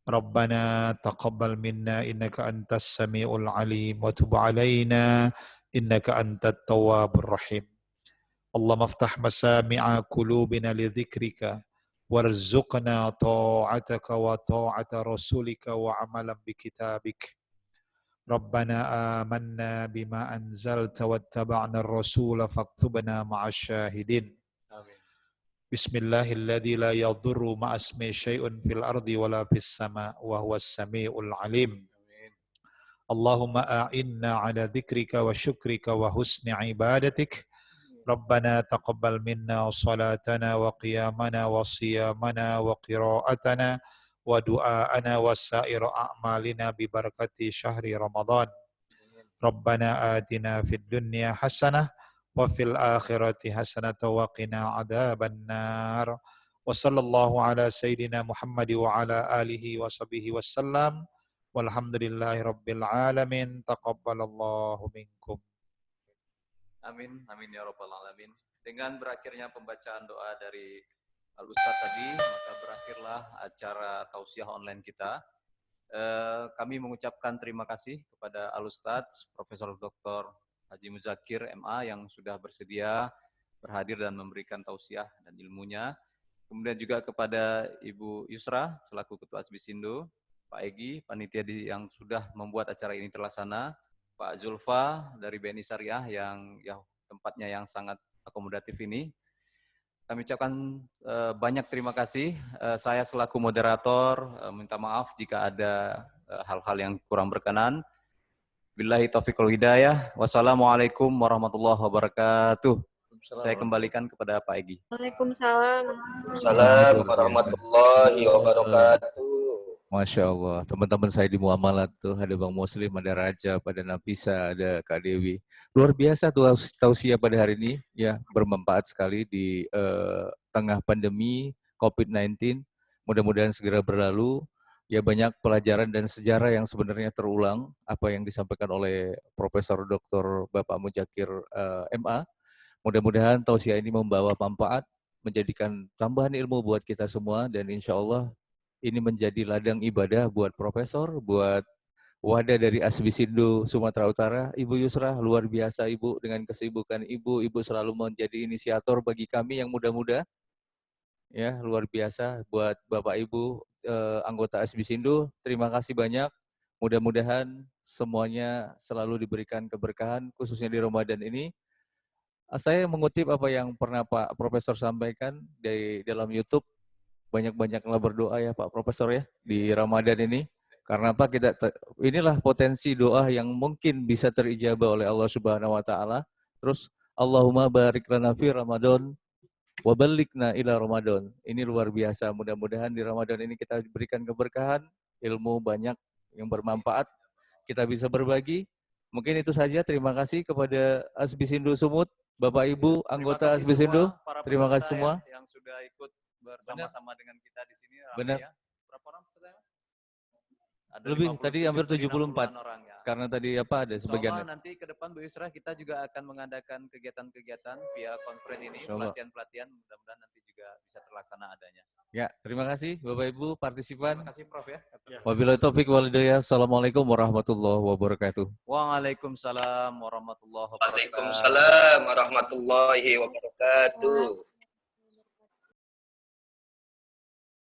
Speaker 6: Rabbana taqabbal minna innaka antas samiul alim wa tub alaina innaka antat tawwabur rahim. Allahumma aftah masami'a qulubina li dzikrika warzuqna ta'ataka wa ta'ata rasulika wa amalan bi kitabik. Rabbana amanna bima anzalta wattaba'na ar-rasula faktubna ma'asyahidin. Amin. Bismillahilladzi la yadurru ma'asmi syai'un fil ardi wala fis sama' wa huwas samiul alim. Amin. Allahumma a'inna ala dzikrika wa syukrika wa husni ibadatik. Rabbana taqabbal minna salatana wa qiyamana wa siyamana wa qira'atana wa du'aana wa sa'ira a'malina bi barakati syahri Ramadan. Rabbana atina fid dunya hasanah wa fil akhirati hasanah wa qina adzaban nar. Wa sallallahu ala sayyidina Muhammad wa ala alihi wa sahbihi wasallam. Walhamdulillahi rabbil alamin. Taqabbalallahu minkum.
Speaker 5: Amin, amin ya rabbal alamin. Dengan berakhirnya pembacaan doa dari Al-Ustadz tadi, maka berakhirlah acara tausiah online kita. Kami mengucapkan terima kasih kepada Al-Ustadz Profesor Dr. Haji Muzakir MA yang sudah bersedia berhadir dan memberikan tausiah dan ilmunya. Kemudian juga kepada Ibu Yusra selaku Ketua Asbisindo, Pak Egi, panitia yang sudah membuat acara ini terlaksana, Pak Zulfa dari BNI Syariah yang tempatnya yang sangat akomodatif ini. Kami ucapkan banyak terima kasih. Saya selaku moderator minta maaf jika ada hal-hal yang kurang berkenan. Billahi taufiq wal hidayah. Wassalamualaikum warahmatullahi wabarakatuh. Saya kembalikan kepada Pak Egi.
Speaker 7: Waalaikumsalam.
Speaker 2: Assalamualaikum warahmatullahi wabarakatuh.
Speaker 1: Masya Allah, teman-teman saya di Muamalat tuh ada Bang Muslim, ada Raja, pada Nafisa, ada Kak Dewi. Luar biasa tuh tausiah pada hari ini, ya bermanfaat sekali di tengah pandemi COVID-19. Mudah-mudahan segera berlalu. Ya banyak pelajaran dan sejarah yang sebenarnya terulang apa yang disampaikan oleh Profesor Dr. Bapak Muzakir MA. Mudah-mudahan tausiah ini membawa manfaat, menjadikan tambahan ilmu buat kita semua dan insya Allah ini menjadi ladang ibadah buat Profesor, buat wadah dari Asbisindo Sumatera Utara. Ibu Yusra, luar biasa Ibu dengan kesibukan Ibu. Ibu selalu menjadi inisiator bagi kami yang muda-muda. Ya, luar biasa buat Bapak Ibu anggota Asbisindo. Terima kasih banyak. Mudah-mudahan semuanya selalu diberikan keberkahan, khususnya di Ramadan ini. Saya mengutip apa yang pernah Pak Profesor sampaikan di dalam YouTube. Banyak-banyaklah berdoa ya Pak Profesor ya di Ramadan ini. Karena apa inilah potensi doa yang mungkin bisa terijabah oleh Allah Subhanahu wa taala. Terus Allahumma barik lana fi Ramadan wa ballighna ila Ramadan. Ini luar biasa. Mudah-mudahan di Ramadan ini kita diberikan keberkahan, ilmu banyak yang bermanfaat. Kita bisa berbagi. Mungkin itu saja. Terima kasih kepada Asbisindo Sumut, Bapak Ibu anggota Asbisindo. Terima kasih semua
Speaker 5: yang sudah ikut bersama-sama dengan kita di sini.
Speaker 1: Benar.
Speaker 5: Ya. Berapa orang pesertanya? Ada
Speaker 1: Lebih,
Speaker 5: 57,
Speaker 1: tadi hampir 74.
Speaker 5: 60-an orang ya.
Speaker 1: Karena tadi apa ada sebagian.
Speaker 5: Insyaallah nanti ke depan Bu Yusra kita juga akan mengadakan kegiatan-kegiatan via konferensi ini,
Speaker 1: Insyaallah.
Speaker 5: pelatihan-pelatihan, mudah-mudahan nanti juga bisa terlaksana adanya.
Speaker 1: Ya, terima kasih Bapak Ibu partisipan.
Speaker 5: Terima kasih Prof ya.
Speaker 1: Wabillahi taufik wal hidayah. Assalamualaikum warahmatullahi wabarakatuh.
Speaker 5: Waalaikumsalam warahmatullahi wabarakatuh.
Speaker 2: Waalaikumsalam warahmatullahi wabarakatuh.